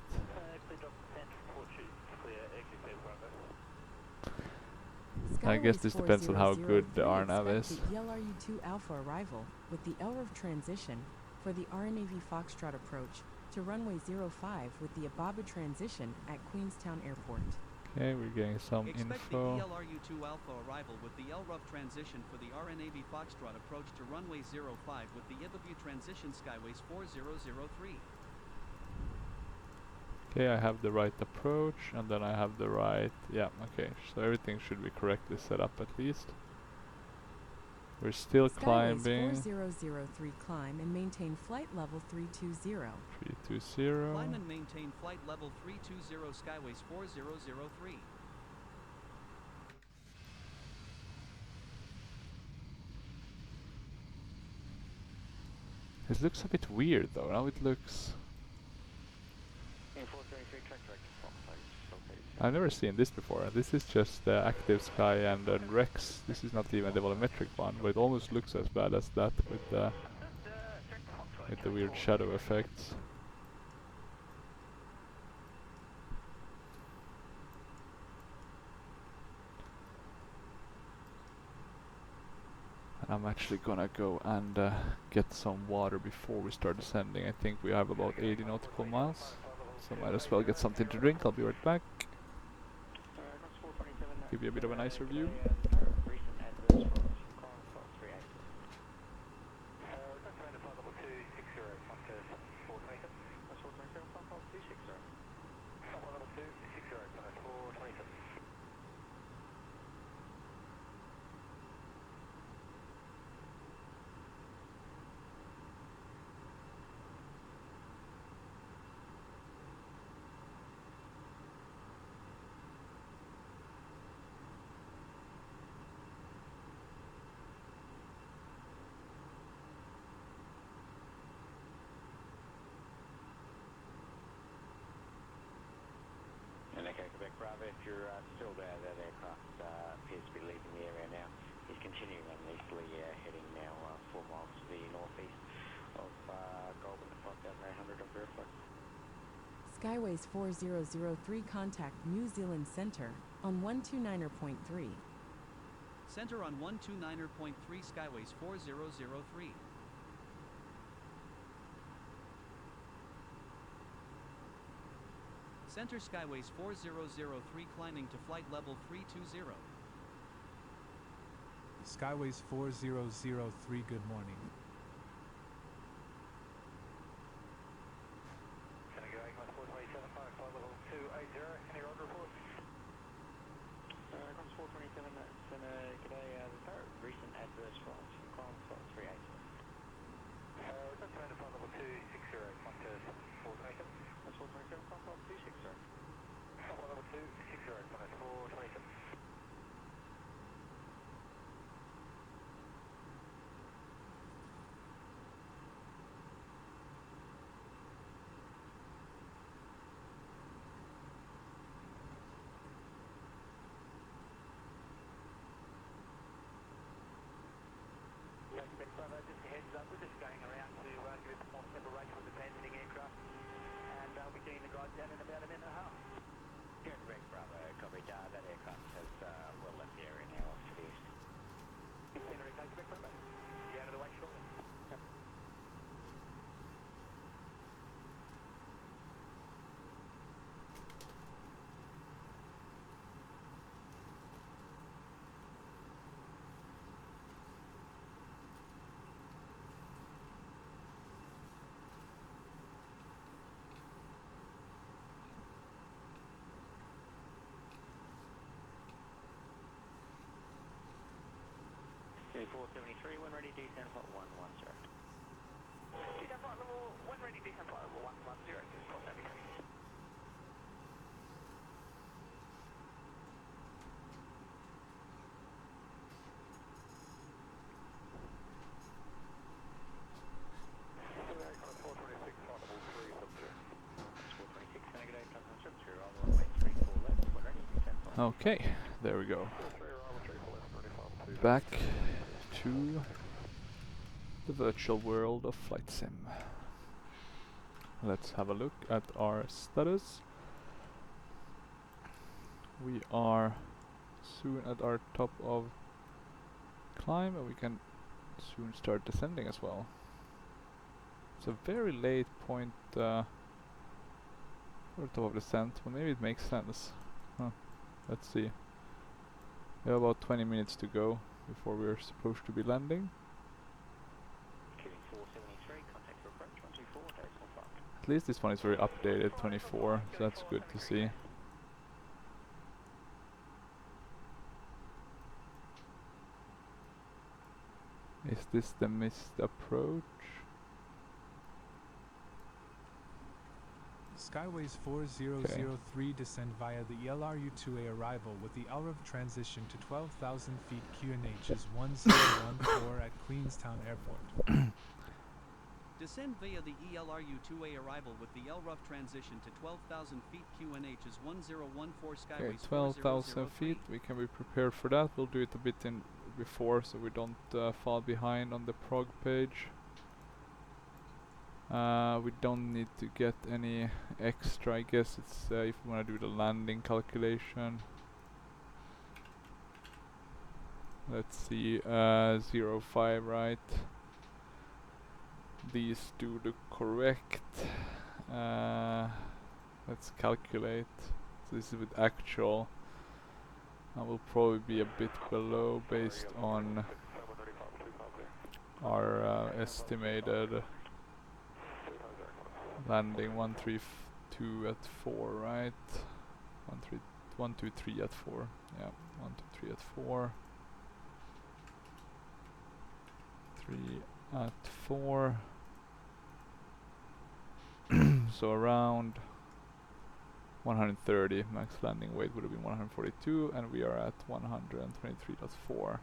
A: I guess this depends on how good the RNAV is.
I: The ELRU-2 Alpha arrival with the LRF transition for the RNAV Foxtrot approach to runway 05 with the Ababa transition at Queenstown Airport.
A: Okay, we're getting some
E: Expect
A: info.
E: the ELRU-2 Alpha arrival with the LRUF transition for the RNAV Foxtrot approach to runway 05 with the IBABU transition Skyways 4003.
A: Okay, I have the right approach, and then I have the right... Yeah, okay, so everything should be correctly set up at least. We're still climbing.
I: Skyways 4003 climb and maintain flight level 320.
A: 320.
E: Climb and maintain flight level 320 Skyways 4003.
A: This looks a bit weird though. Now it looks... I've never seen this before. This is just the active sky and Rex. This is not even the volumetric one, but it almost looks as bad as that with the weird shadow effects. And I'm actually gonna go and get some water before we start descending. I think we have about 80 nautical miles, so might as well get something to drink. I'll be right back. Give you a bit of a nicer view.
J: Quebec Bravo, if you're still there, that aircraft appears to be leaving the area now. He's continuing on easterly, heading now 4 miles to the north
I: Skyways 4003 contact New Zealand Centre on 129.3.
E: Center on 129.3 Skyways 4003. Center Skyways 4003 climbing to flight level 320.
D: Skyways 4003, good morning.
J: Can I go Agmas 427, flight level 280, any road reports? Agmas 427, g'day, there's no recent adverse flights from climb flight 380. That's commander flight level 260, flight 427. That's 427, climb flight 260. Flight level 260, flight 427. Just a heads up, we're just going around to give it more separation with the transiting aircraft, and I'll be getting the guys down in about a minute and a half. Here in Greg Bravo, copy. That aircraft has well left the area now off to the east. Henry, take Quebec Bravo. Be out of the way shortly. Yep. Okay, 473, when ready, descend flight 110. Descend flight level, when ready, descend flight level 110, just cross that behind.
A: Okay, there we go. Back to the virtual world of flight sim. Let's have a look at our status. We are soon at our top of climb, and we can soon start descending as well. It's a very late point for top of descent, but maybe it makes sense. Let's see. We have about 20 minutes to go before we're supposed to be landing. At least this one is very updated, 24, so that's good to see. Is this the missed approach?
D: Skyways 4003 descend via the ELRU-2A arrival with the LRIV transition to 12,000 feet QNH is 1014 at Queenstown Airport.
E: Descend via the ELRU-2A arrival with the LRUF transition to 12,000 feet QNH is 1014 Skyways.
A: Okay, 12,000 feet, we can be prepared for that. We'll do it a bit in before so we don't fall behind on the prog page. We don't need to get any extra, I guess it's if we want to do the landing calculation. Let's see, 05, right? These do look correct. Let's calculate. So this is with actual. I will probably be a bit below based on our estimated landing 132 at 4, right? 123 at 4. Yeah, 123 at 4. 3 at 4. So around 130. Max landing weight would have been 142, and we are at 123.4.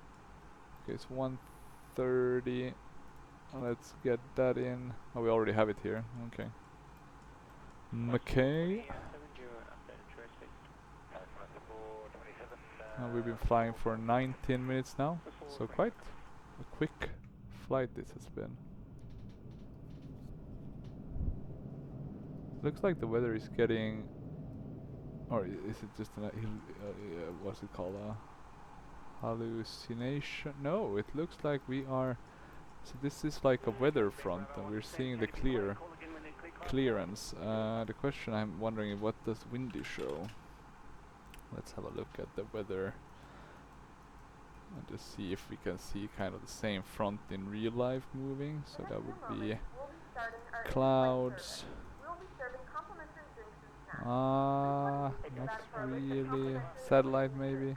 A: Okay, so 130. Let's get that in. Oh, we already have it here. Okay. Okay. We've been flying for 19 minutes now, so quite a quick flight this has been. Looks like the weather is getting, or is it just an what's it called, a hallucination? No, it looks like we are. So this is like a weather front, and we're seeing the clearance. The question I'm wondering is, what does windy show? Let's have a look at the weather and just see if we can see kind of the same front in real life moving. So that would be clouds. Not really. Satellite maybe.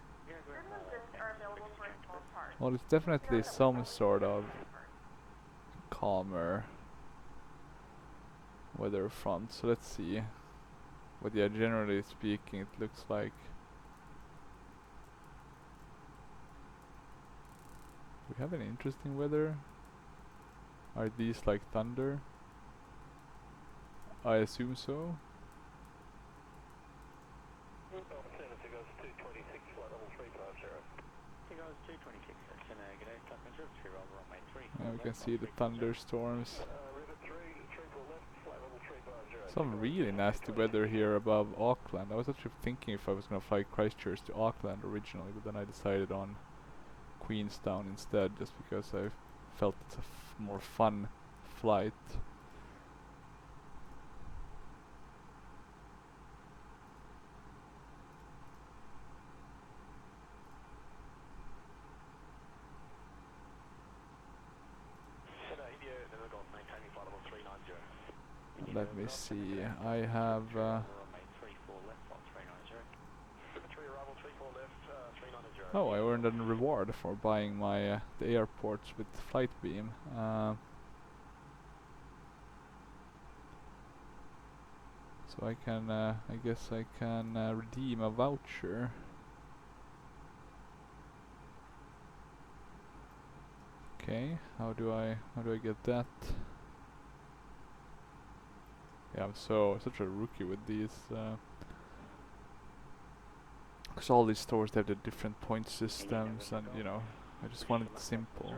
A: Well, it's definitely some sort of calmer weather front. So let's see. But yeah, generally speaking, it looks like we have any interesting weather. Are these like thunder? I assume so. And we can see the thunderstorms. Some really nasty weather here above Auckland. I was actually thinking if I was gonna fly Christchurch to Auckland originally, but then I decided on Queenstown instead, just because I felt it's a more fun flight. Let me see. I have. Oh, I earned a reward for buying my the airports with Flightbeam. So I can. I guess I can redeem a voucher. Okay. How do I get that? Yeah, I'm such a rookie with these. Because all these stores, they have the different point systems, and you know, I just want it simple.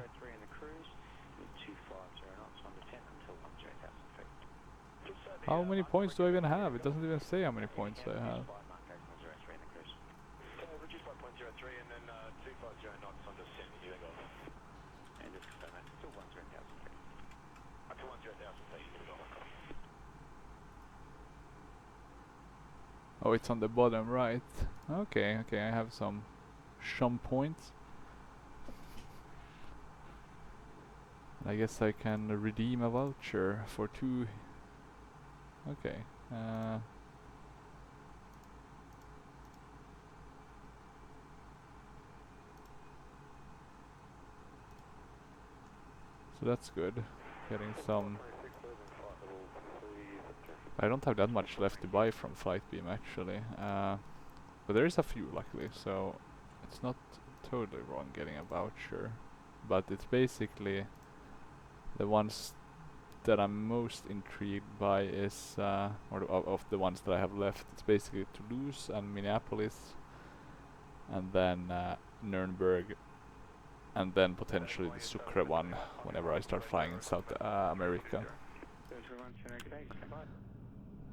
A: How many points do I even have? It doesn't even say how many points I have. Oh, it's on the bottom right. Okay, I have some points. I guess I can redeem a voucher for 2. Okay. So that's good. Getting some. I don't have that much left to buy from Flightbeam actually, but there is a few luckily, so it's not totally wrong getting a voucher. But it's basically the ones that I'm most intrigued by is, or of the ones that I have left, it's basically Toulouse and Minneapolis, and then Nuremberg, and then potentially the Sucre one whenever I start flying in South America.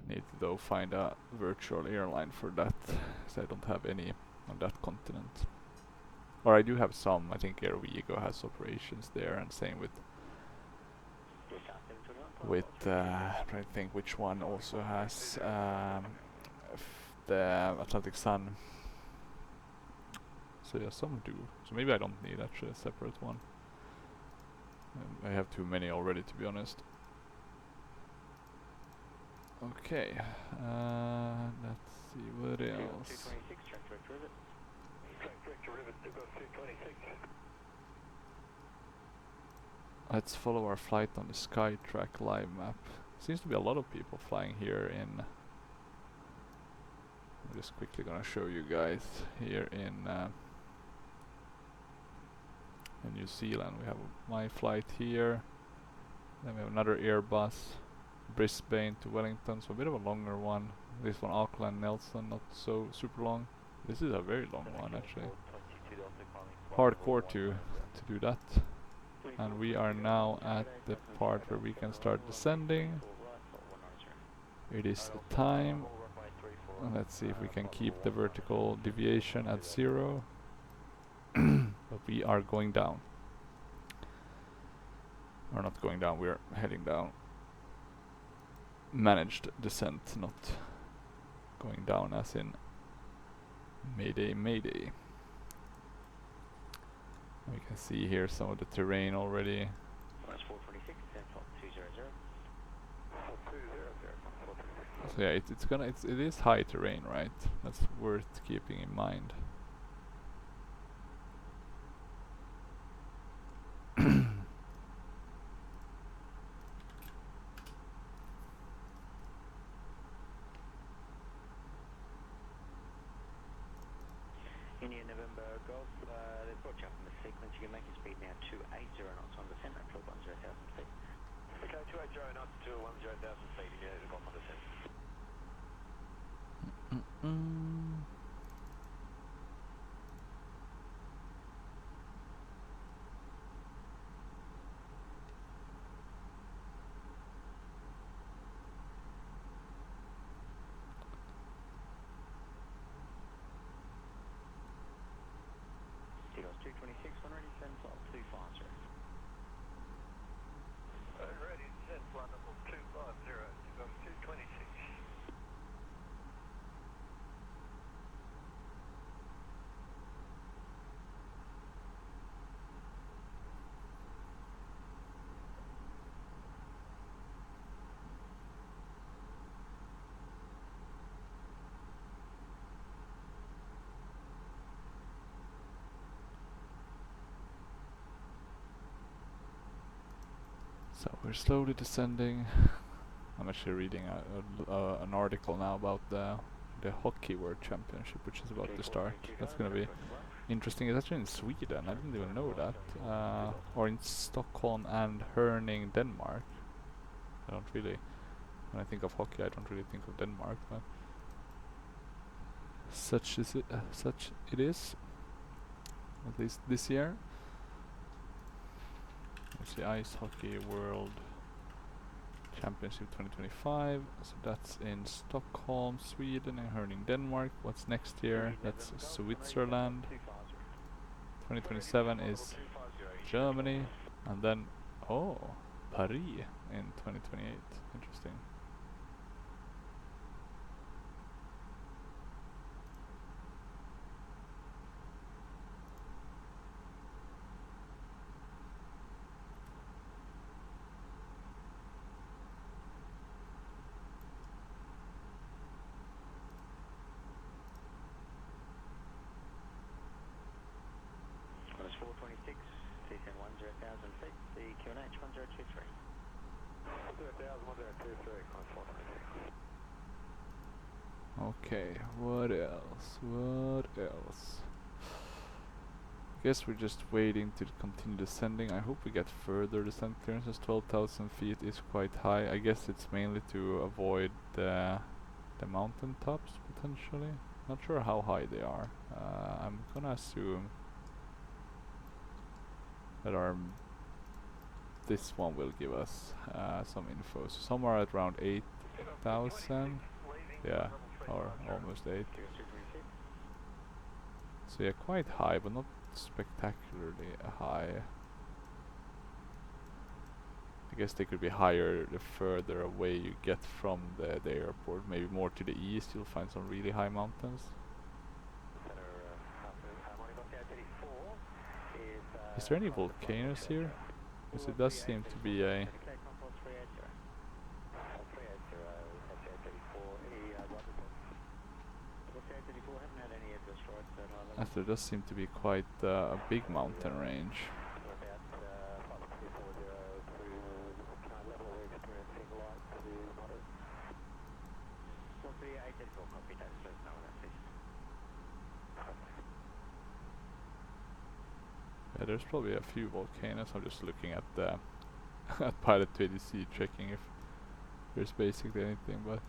A: Need to though find a virtual airline for that, because I don't have any on that continent. Or I do have some. I think Air Vigo has operations there, and same with I'm trying to think which one also has the Atlantic Sun. So yeah, some do. So maybe I don't need actually a separate one. I have too many already, to be honest. Okay, let's see what else. Let's follow our flight on the Skytrack live map. Seems to be a lot of people flying here in. I'm just quickly gonna show you guys here in New Zealand. We have my flight here. Then we have another Airbus. Brisbane to Wellington, so a bit of a longer one. This one Auckland, Nelson, not so super long. This is a very long one actually. Hardcore to do that. And we are now at the part where we can start descending. It is time. And let's see if we can keep the vertical deviation at 0. But we are going down. Or not going down, we're heading down. Managed descent, not going down as in Mayday, Mayday. We can see here some of the terrain already.
J: That's 426, 200.
A: So yeah, it is high terrain, right? That's worth keeping in mind.
J: India November Golf, they've brought you up in the sequence. You can make your speed now 280 knots on descent up to 10,000 feet. Okay, 280 knots to 10,000 feet. India Golf on descent. Seagulls 226, when ready, send flight 250. Ready, send flight number 250, Seagulls 226.
A: So we're slowly descending. I'm actually reading an article now about the Hockey World Championship, which is about to start. That's gonna be interesting. It's actually in Sweden. I didn't even know that. Or in Stockholm and Herning, Denmark. I don't really, when I think of hockey, I don't really think of Denmark, but such is it. Such it is. At least this year. Let's see, Ice Hockey World Championship 2025. So that's in Stockholm, Sweden, and Herning, Denmark. What's next year? That's Switzerland. 2027 is Germany, and then Paris in 2028. Interesting.
J: That's 426, CSN 10,000 feet, the QNH 1023. 10,000, 1023,
A: Okay, what else? What else? Guess we're just waiting to continue descending. I hope we get further descent clearances. 12,000 feet is quite high. I guess it's mainly to avoid the mountain tops potentially. Not sure how high they are. I'm gonna assume that this one will give us some info. So somewhere at around 8,000. Yeah, or almost 8. So yeah, quite high, but not spectacularly high. I guess they could be higher the further away you get from the airport. Maybe more to the east you'll find some really high mountains. Is there any volcanoes here? Because it does seem to be a... As there does seem to be quite a big mountain range. Yeah, there's probably a few volcanoes. I'm just looking at the at Pilot 2ADC, checking if there's basically anything, but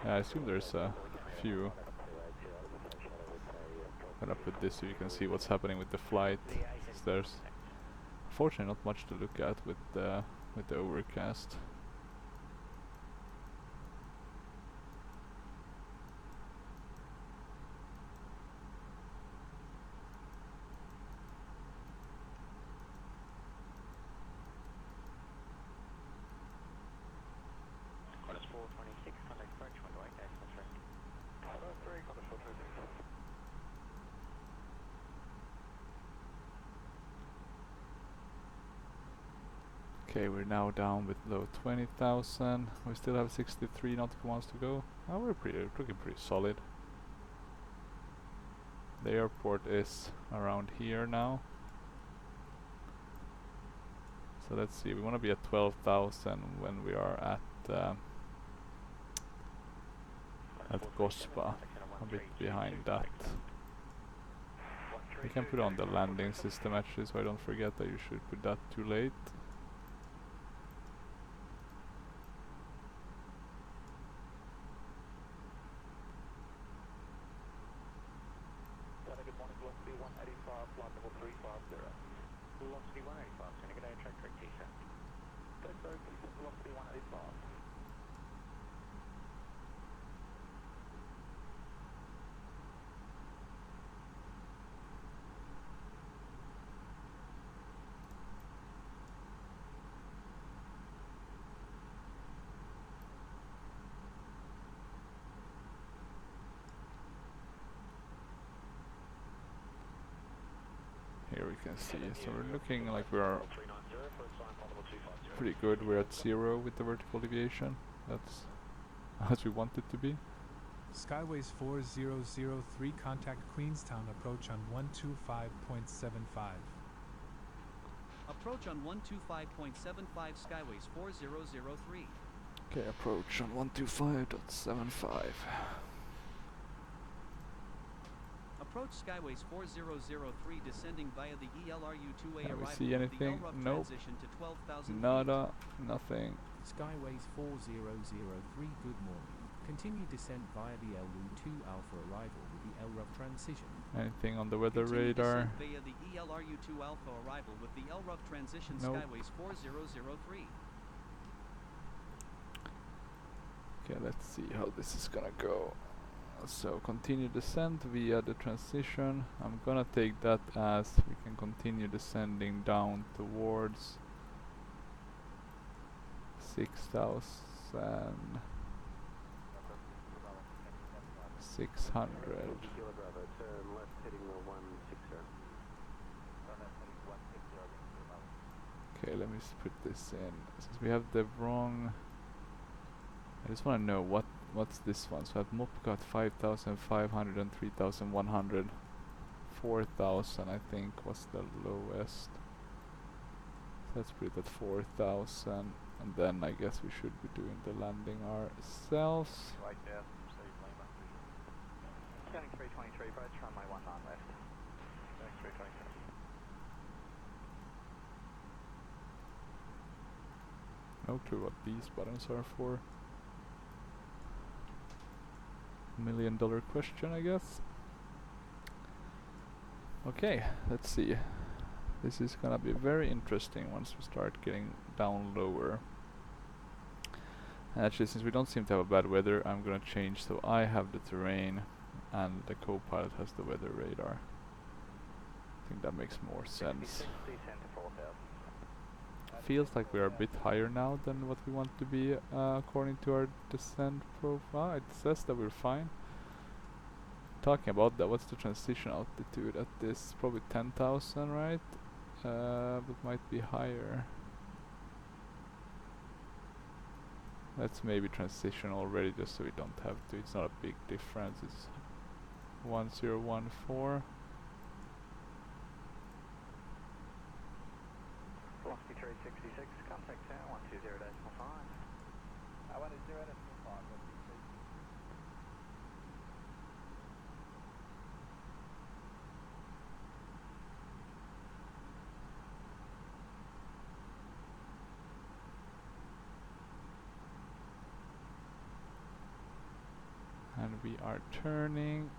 A: yeah, I assume there's a few. I'm gonna put this so you can see what's happening with the flight. There's unfortunately not much to look at with the overcast. Okay, we're now down with low 20,000. We still have 63 nautical miles to go. Oh, we're looking pretty solid. The airport is around here now. So let's see, we want to be at 12,000 when we are at Gospa, a bit behind that. We can put on the landing system actually, so I don't forget that you should put that too late.
J: Good morning, velocity 185, flight level 350. Velocity 185, can I get a track correct descent? Sorry, velocity 185.
A: Here we can see, so we're looking like we are pretty good. We're at 0 with the vertical deviation. That's as we want it to be.
D: Skyways 4003, contact Queenstown, approach on 125.75.
E: Approach on 125.75 Skyways 4003.
A: Okay, approach on 125.75.
E: Approach Skyways 4003 descending via the ELRU-2A
A: Can we
E: arrival
A: see
E: with
A: anything?
E: the LRUP
A: Nope.
E: transition to 12,000
A: Nada, nothing.
H: Skyways 4003, good morning. Continue descent via the LU2 Alpha arrival with the LRUP transition.
A: Anything on the weather
E: Continue
A: radar?
E: descent via the ELRU-2 Alpha arrival with the LRUP transition
A: Nope.
E: Skyways 4003.
A: Okay, let's see how this is gonna go. So continue descent via the transition. I'm gonna take that as we can continue descending down towards 6,600. Okay, let me put this in. Since we have the wrong, I just want to know what's this one. So at MOP got 5,500 and 3,100. 4,000 I think was the lowest. So let's put it at 4,000, and then I guess we should be doing the landing ourselves.
J: Right there, Steve Lima. Turning 323, approach runway 19 left. Turning 323.
A: No clue what these buttons are for. $1,000,000 question, I guess. Okay, let's see. This is gonna be very interesting once we start getting down lower. And actually, since we don't seem to have a bad weather, I'm gonna change so I have the terrain and the co-pilot has the weather radar. I think that makes more sense.
J: Descent to 4,000.
A: Feels like we are a bit higher now than what we want to be according to our descent profile. It says that we're fine. Talking about that, what's the transition altitude at this? Probably 10,000, right? But might be higher. Let's maybe transition already just so we don't have to. It's not a big difference. It's 1014.
J: Velocity 366, contact tower 120.5. 120.5.
A: And we are turning.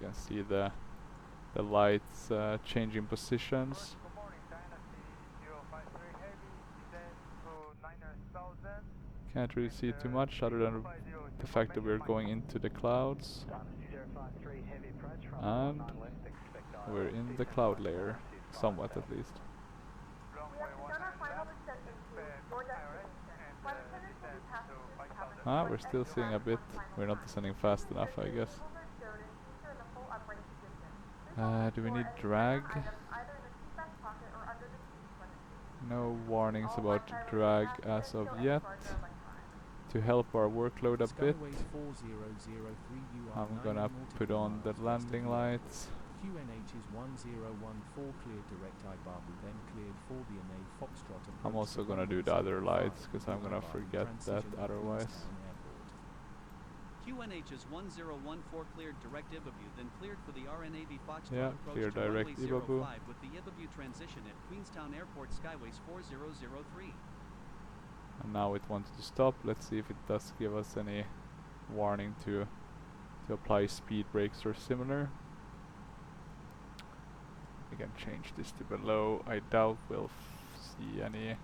A: You can see the lights changing positions.
J: Good morning, Dynasty 053 heavy, descent to 9,000.
A: Can't really see too much other than the fact that we're going into the clouds.
J: Dynasty 053 heavy approach,
A: And
J: 19 left, expect
A: we're in the cloud layer, somewhat at least.
B: We have begun our final descent into your destination. Flight attendants will be passengers to have a
A: We're still seeing a bit. We're not descending fast enough, I guess. Do we need drag? No warnings
B: All
A: about
B: Wi-Fi
A: drag
B: related
A: as of
B: passengers
A: yet.
B: still in for our electronics.
A: To help our workload a bit,
H: Skyways 4003, you are
A: I'm
H: 9
A: gonna put
H: nautical
A: on the
H: miles west of
A: landing
H: the
A: lights.
H: QNH is 1014 cleared direct Ibabu, then cleared for the NA Foxtrot approach.
A: I'm also
H: to
A: gonna do
H: runway
A: the other
H: 05
A: lights because I'm
H: with
A: gonna
H: Ibabu
A: forget that
H: transition at
A: otherwise.
H: Queenstown Airport.
E: QNH is 1014 cleared direct Ibabu, then cleared for the RNAV Foxtrot
A: Yeah,
E: approach
A: clear
E: to runway
A: direct Ibabu.
E: 05 with the Ibabu transition at Queenstown Airport Skyways 4003.
A: And now it wants to stop. Let's see if it does give us any warning to apply speed brakes or similar. We can change this to below. I doubt we'll see any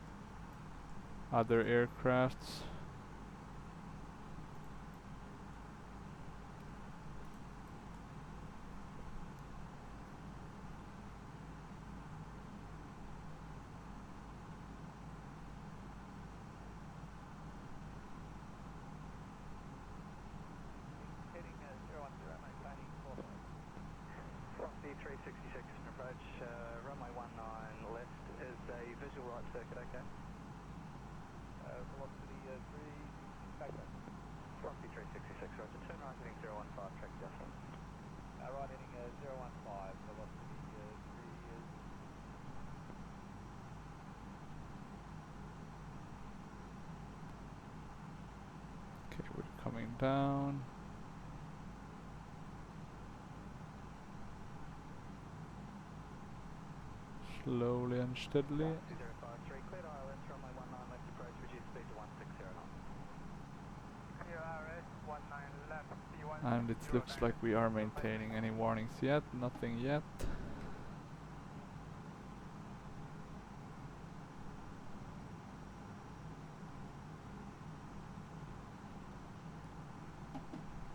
A: other aircrafts.
J: Heading 010, maintaining course. Frosty 366 approach, runway 19 left is a visual right circuit, okay? Velocity 3, back. Frosty 366, roger, turn right heading 015, track adjustment. Right heading 015, velocity 3 is...
A: Okay, we're coming down. Slowly and steadily.
J: 2053, cleared ILS, runway 19 left approach, reduce speed to 160 knots. Clear RS, 19 left, B1.
A: And it looks like we are maintaining any warnings yet. Nothing yet.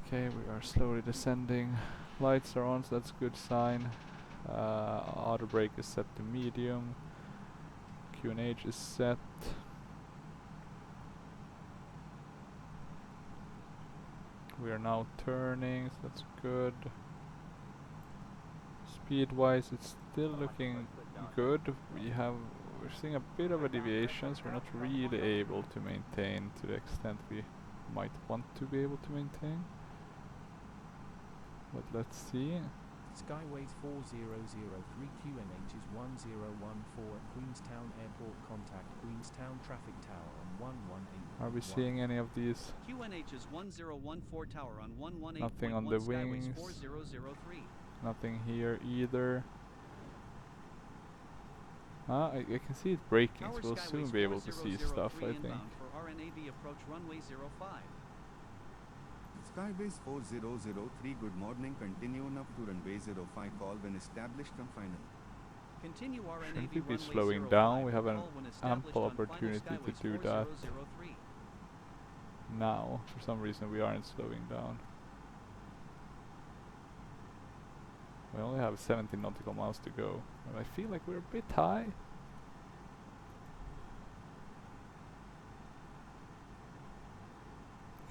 A: Okay, we are slowly descending. Lights are on, so that's a good sign. Auto brake is set to medium. QNH is set. We are now turning, so that's good. Speed-wise, it's still looking good. We're seeing a bit of a deviation, so we're not really able to maintain to the extent we might want to be able to maintain. But let's see.
H: Skyways 4003 QNH is 1014 at Queenstown Airport, contact Queenstown Traffic Tower on 118.
A: Are we seeing any of these?
E: QNH is 1014 tower on 118.1
A: Nothing on the
E: Skyways
A: wings.
E: 4003.
A: Nothing here either. I can see it braking, so
E: Tower
A: we'll
E: Skyways
A: soon be able to see
E: 4003
A: stuff, I think.
E: inbound for RNAV approach runway 05.
K: Skybase 4003, good morning. Continue up to runway 05. Call when established on final.
E: Continue
A: Shouldn't
E: RNAV
A: we be
E: runway
A: slowing
E: 05
A: down? We have an
E: call when established
A: ample
E: on final
A: opportunity to
E: Skyways
A: do that
E: 4003.
A: now. For some reason we aren't slowing down. We only have 17 nautical miles to go. And I feel like we're a bit high.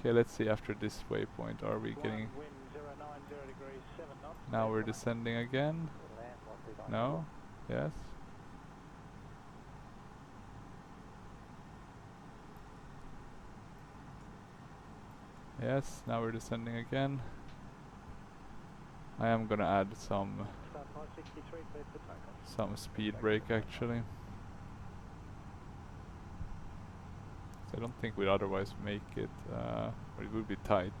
A: Okay, let's see after this waypoint. Are we getting...
J: Wind 090 degrees 7 knots.
A: Now we're descending again? No? Yes? Yes, now we're descending again. I am gonna add some speed brake actually. So I don't think we'd otherwise make it, but it would be tight.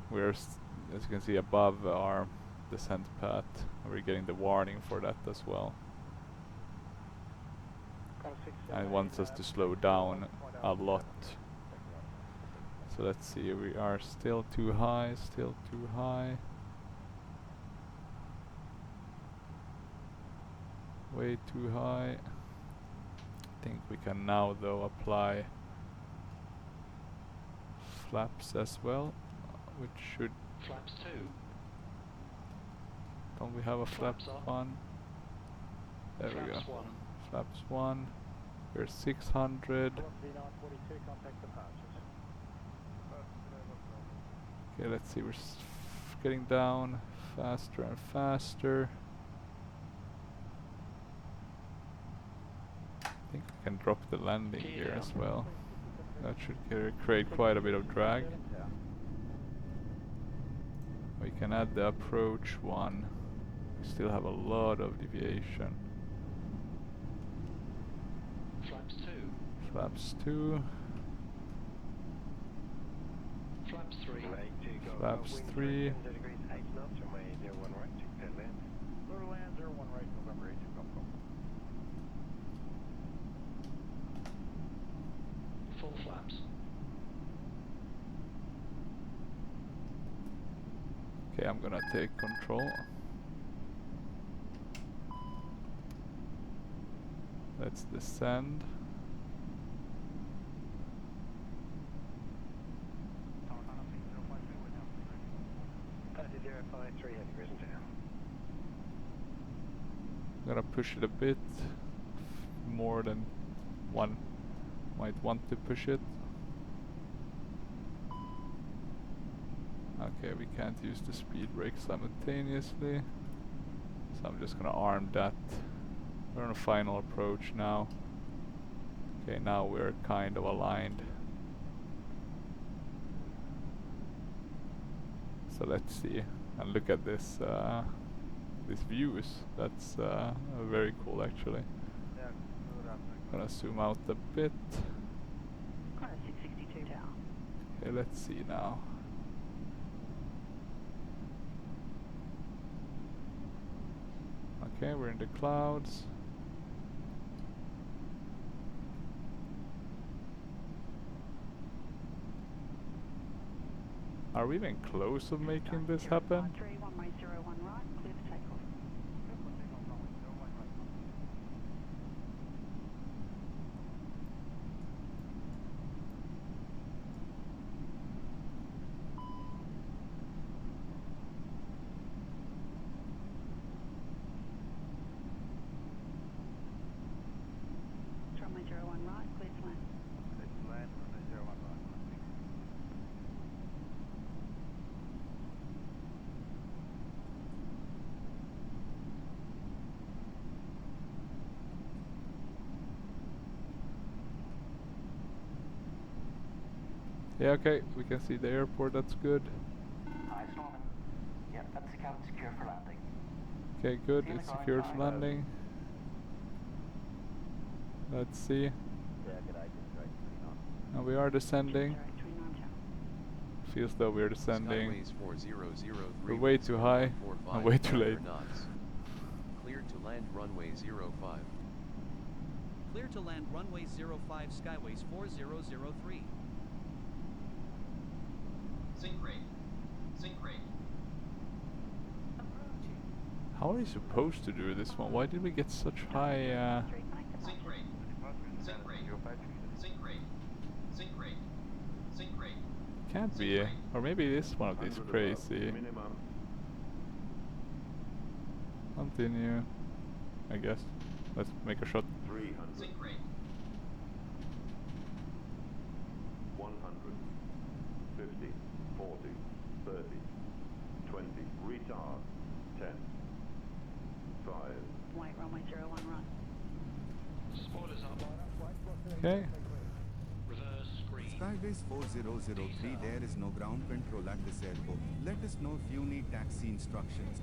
A: We're, as you can see, above our descent path, and we're getting the warning for that as well. And it wants us to slow down a lot. So let's see, we are still too high, still too high. Way too high. I think we can now though apply flaps as well, which should...
F: Flaps 2.
A: Don't we have a flap
F: Flaps up.
A: 1? There we go.
F: Flaps 1.
A: Flaps 1. We're 600. Okay, let's see, we're getting down faster and faster. can drop the landing gear as well. That should create quite a bit of drag. We can add the approach one. We still have a lot of deviation.
F: Flaps 2.
A: Flaps 2.
F: Flaps 3.
A: Flaps 3.
F: Full flaps.
A: Okay, I'm gonna take control. Let's descend. I'm gonna push it a bit more than one might want to push it. Okay, we can't use the speed brake simultaneously, so I'm just gonna arm that. We're on a final approach now. Okay, now we're kind of aligned. So let's see, and look at this, these views. That's very cool actually. Gonna zoom out a bit. Okay, let's see now. Okay, we're in the clouds. Are we even close of making this happen? Yeah, okay, we can see the airport, that's good.
J: Hi, Norman. Yeah, that's the cabin secure for landing.
A: Okay, good, it's secured for landing. Let's see. And we are descending. Feels though we're descending. We're way too high and way too late.
H: Cleared to land runway 05.
E: Clear to land runway 05 Skyways 4003.
F: Sync rate. Sync rate.
A: How are you supposed to do this one? Why did we get such high
F: Sync rate. Sync rate. Sync rate. Sync rate. Sync rate.
A: can't be, or maybe it is one of these crazy. Continue, I guess. Let's make a shot.
L: 300.
F: Sync rate.
L: 100. 50. 40. 30. 20. Retard. 10. 5.
M: White runway 01 run.
F: Spoilers up.
A: Okay.
F: Reverse screen.
K: Skyways 4003, there is no ground control at this airport. Let us know if you need taxi instructions.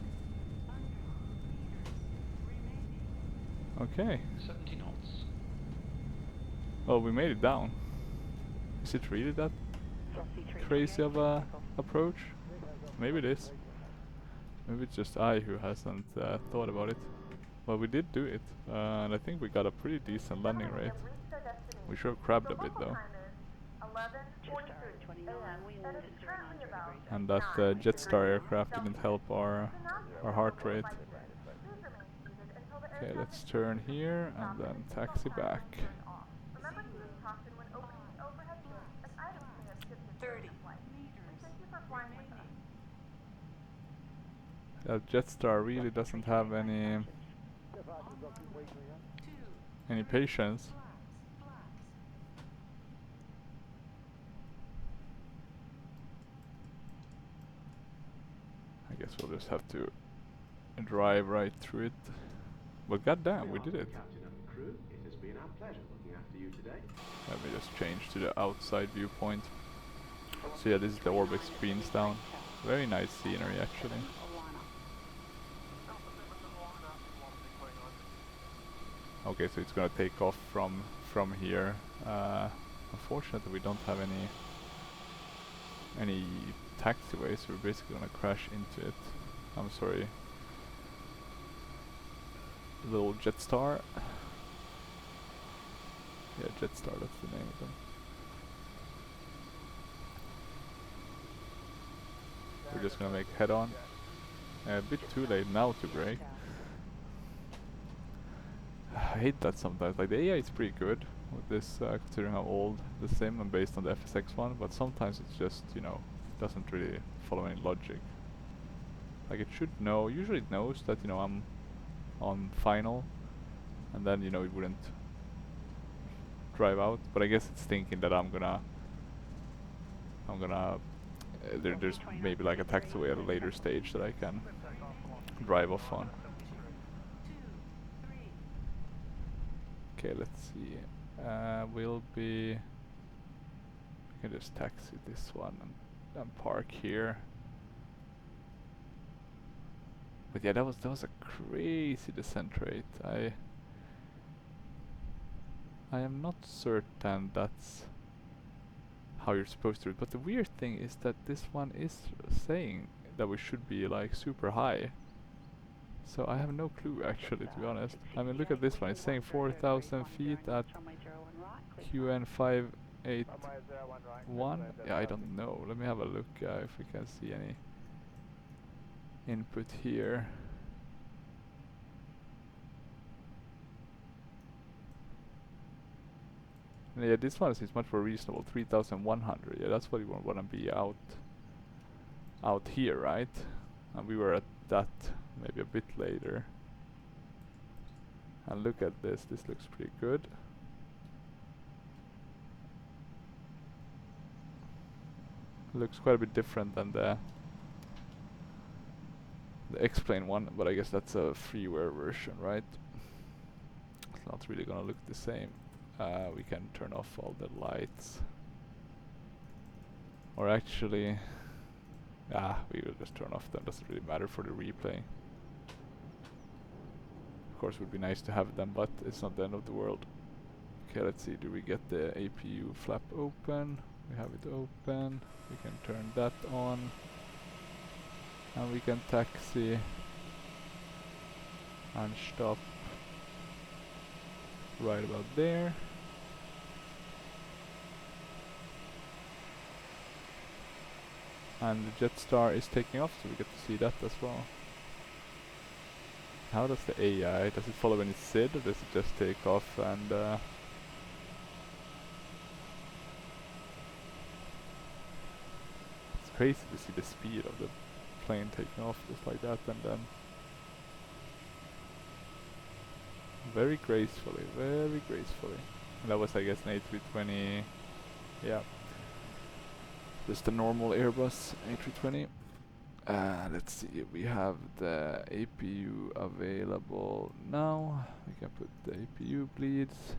A: Okay.
F: 70 knots.
A: Oh, we made it down. Is it really that crazy of a approach? Maybe it is. Maybe it's just I who hasn't thought about it. Well, we did do it, and I think we got a pretty decent landing rate. We sure crabbed a bit though. And that Jetstar aircraft didn't help our heart rate. Okay, let's turn here and then taxi back.
B: Remember to use caution when opening the overhead bin, as items may have shifted during the flight. We thank you for flying with us.
A: Jetstar really doesn't have any patience. I guess we'll just have to drive right through it. But goddamn, we did it.
L: Captain and crew, it has been our
N: Pleasure looking after you today.
A: Let me just change to the outside viewpoint. So yeah, this is the Orbex Queenstown. Very nice scenery actually. Okay, so it's gonna take off from here. Unfortunately, we don't have any taxiways, so we're basically gonna crash into it. I'm sorry. Little Jetstar. Yeah, Jetstar, that's the name of them. We're just gonna make head on. A bit too late now to brake. I hate that sometimes. Like the AI is pretty good with this, considering how old the sim and based on the FSX one, but sometimes it's just, you know, doesn't really follow any logic. Like it should know, usually it knows that, you know, I'm on final, and then, you know, it wouldn't drive out, but I guess it's thinking that I'm gonna there's maybe like a taxiway at a later stage that I can drive off on. Okay, let's see. We'll be. We can just taxi this one and park here. But yeah, that was a crazy descent rate. I am not certain that's how you're supposed to do it. But the weird thing is that this one is saying that we should be like super high. So I have no clue actually, to be honest. I mean, look at this one. It's saying 4,000 feet at QN 581. Yeah, I don't know. Let me have a look if we can see any input here. Yeah, this one seems much more reasonable. 3,100. Yeah, that's what you want to be out here, right? And we were at that maybe a bit later. And look at this. This looks pretty good. Looks quite a bit different than the X-Plane one, but I guess that's a freeware version, right? It's not really gonna look the same. We can turn off all the lights. Or actually, we will just turn off them. Doesn't really matter for the replay. Of course, it would be nice to have them, but it's not the end of the world. Okay, let's see. Do we get the APU flap open? We have it open. We can turn that on. And we can taxi and stop right about there. And the Jetstar is taking off, so we get to see that as well. How does the AI, does it follow any SID, or does it just take off and it's crazy to see the speed of the plane taking off just like that, and then very gracefully. And that was, I guess, an A320, yeah. Just a normal Airbus A320. Let's see, we have the APU available now. We can put the APU bleeds.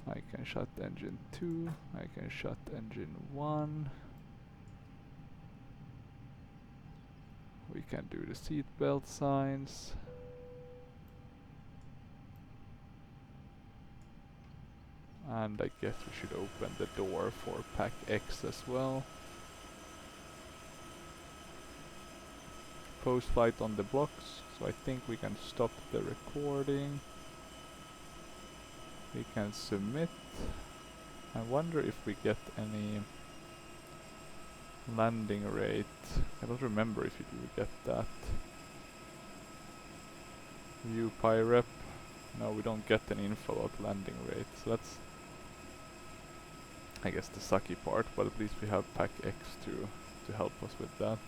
A: I can shut engine 2. I can shut engine 1. We can do the seatbelt signs. And I guess we should open the door for Pack X as well. Post-flight on the blocks, so I think we can stop the recording. We can submit. I wonder if we get any landing rate. I don't remember if you do get that. View PyRep. No, we don't get any info about landing rate, so that's, I guess, the sucky part, but at least we have Pack X to help us with that.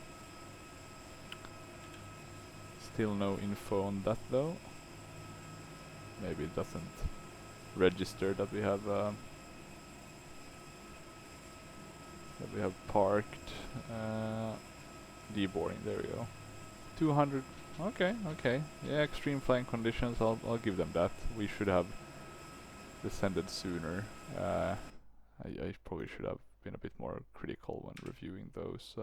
A: Still no info on that though. Maybe it doesn't register that we have parked. Deboarding, there we go. 200. Okay. Yeah, extreme flying conditions. I'll give them that. We should have descended sooner. I probably should have been a bit more critical when reviewing those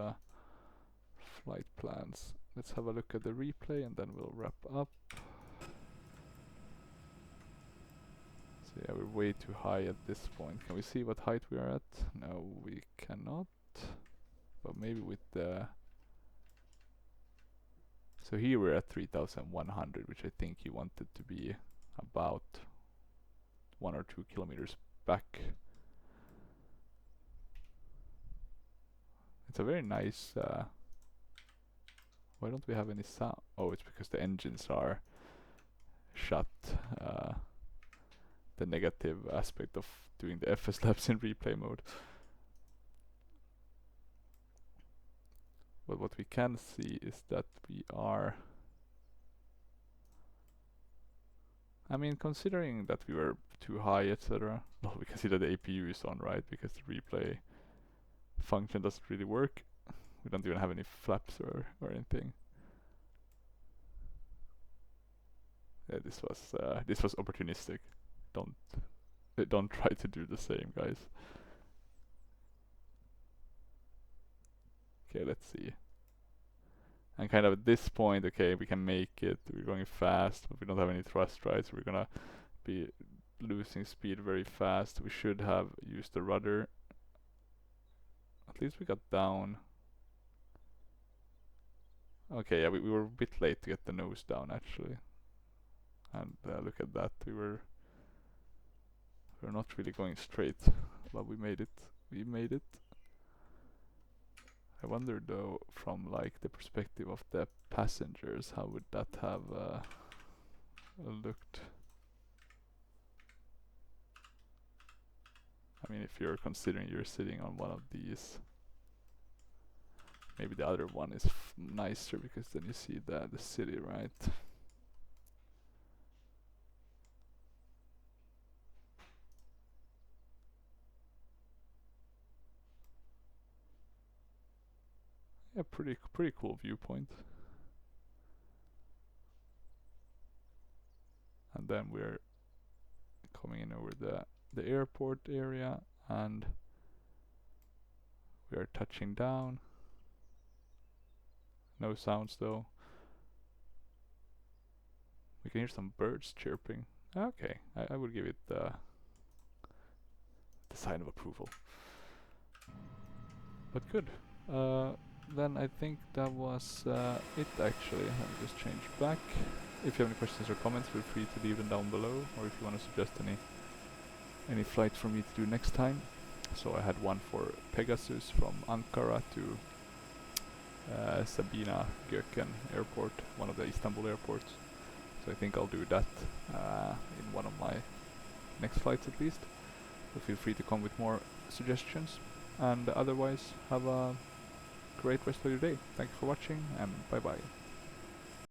A: flight plans. Let's have a look at the replay and then we'll wrap up. So yeah, we're way too high at this point. Can we see what height we are at? No, we cannot. But maybe with the... So here we're at 3,100, which I think you wanted to be about 1 or 2 kilometers back. It's a very nice... why don't we have any sound? Oh, it's because the engines are shut. The negative aspect of doing the FSLabs in replay mode. But what we can see is that we are... I mean, considering that we were too high, etc. Well, we can see that the APU is on, right? Because the replay function doesn't really work. We don't even have any flaps or anything. Yeah, this was opportunistic. Don't try to do the same, guys. Okay, let's see. And kind of at this point, okay, we can make it. We're going fast, but we don't have any thrust, right? So we're gonna be losing speed very fast. We should have used the rudder. At least we got down. Okay, yeah, we were a bit late to get the nose down, actually. And look at that, we're not really going straight, but we made it. We made it. I wonder though, from like the perspective of the passengers, how would that have looked? I mean, if you're considering you're sitting on one of these, maybe the other one is nicer because then you see the city, right? Yeah, pretty cool viewpoint. And then we're coming in over the airport area, and we are touching down. No sounds though. We can hear some birds chirping. Okay, I would give it the sign of approval. But good. Then I think that was it actually. Let me just change back. If you have any questions or comments, feel free to leave them down below, or if you want to suggest any flight for me to do next time. So I had one for Pegasus from Ankara to Sabina Gökçen airport, one of the Istanbul airports. So I think I'll do that in one of my next flights at least. So feel free to come with more suggestions. And otherwise, have a great rest of your day. Thank you for watching, and bye bye.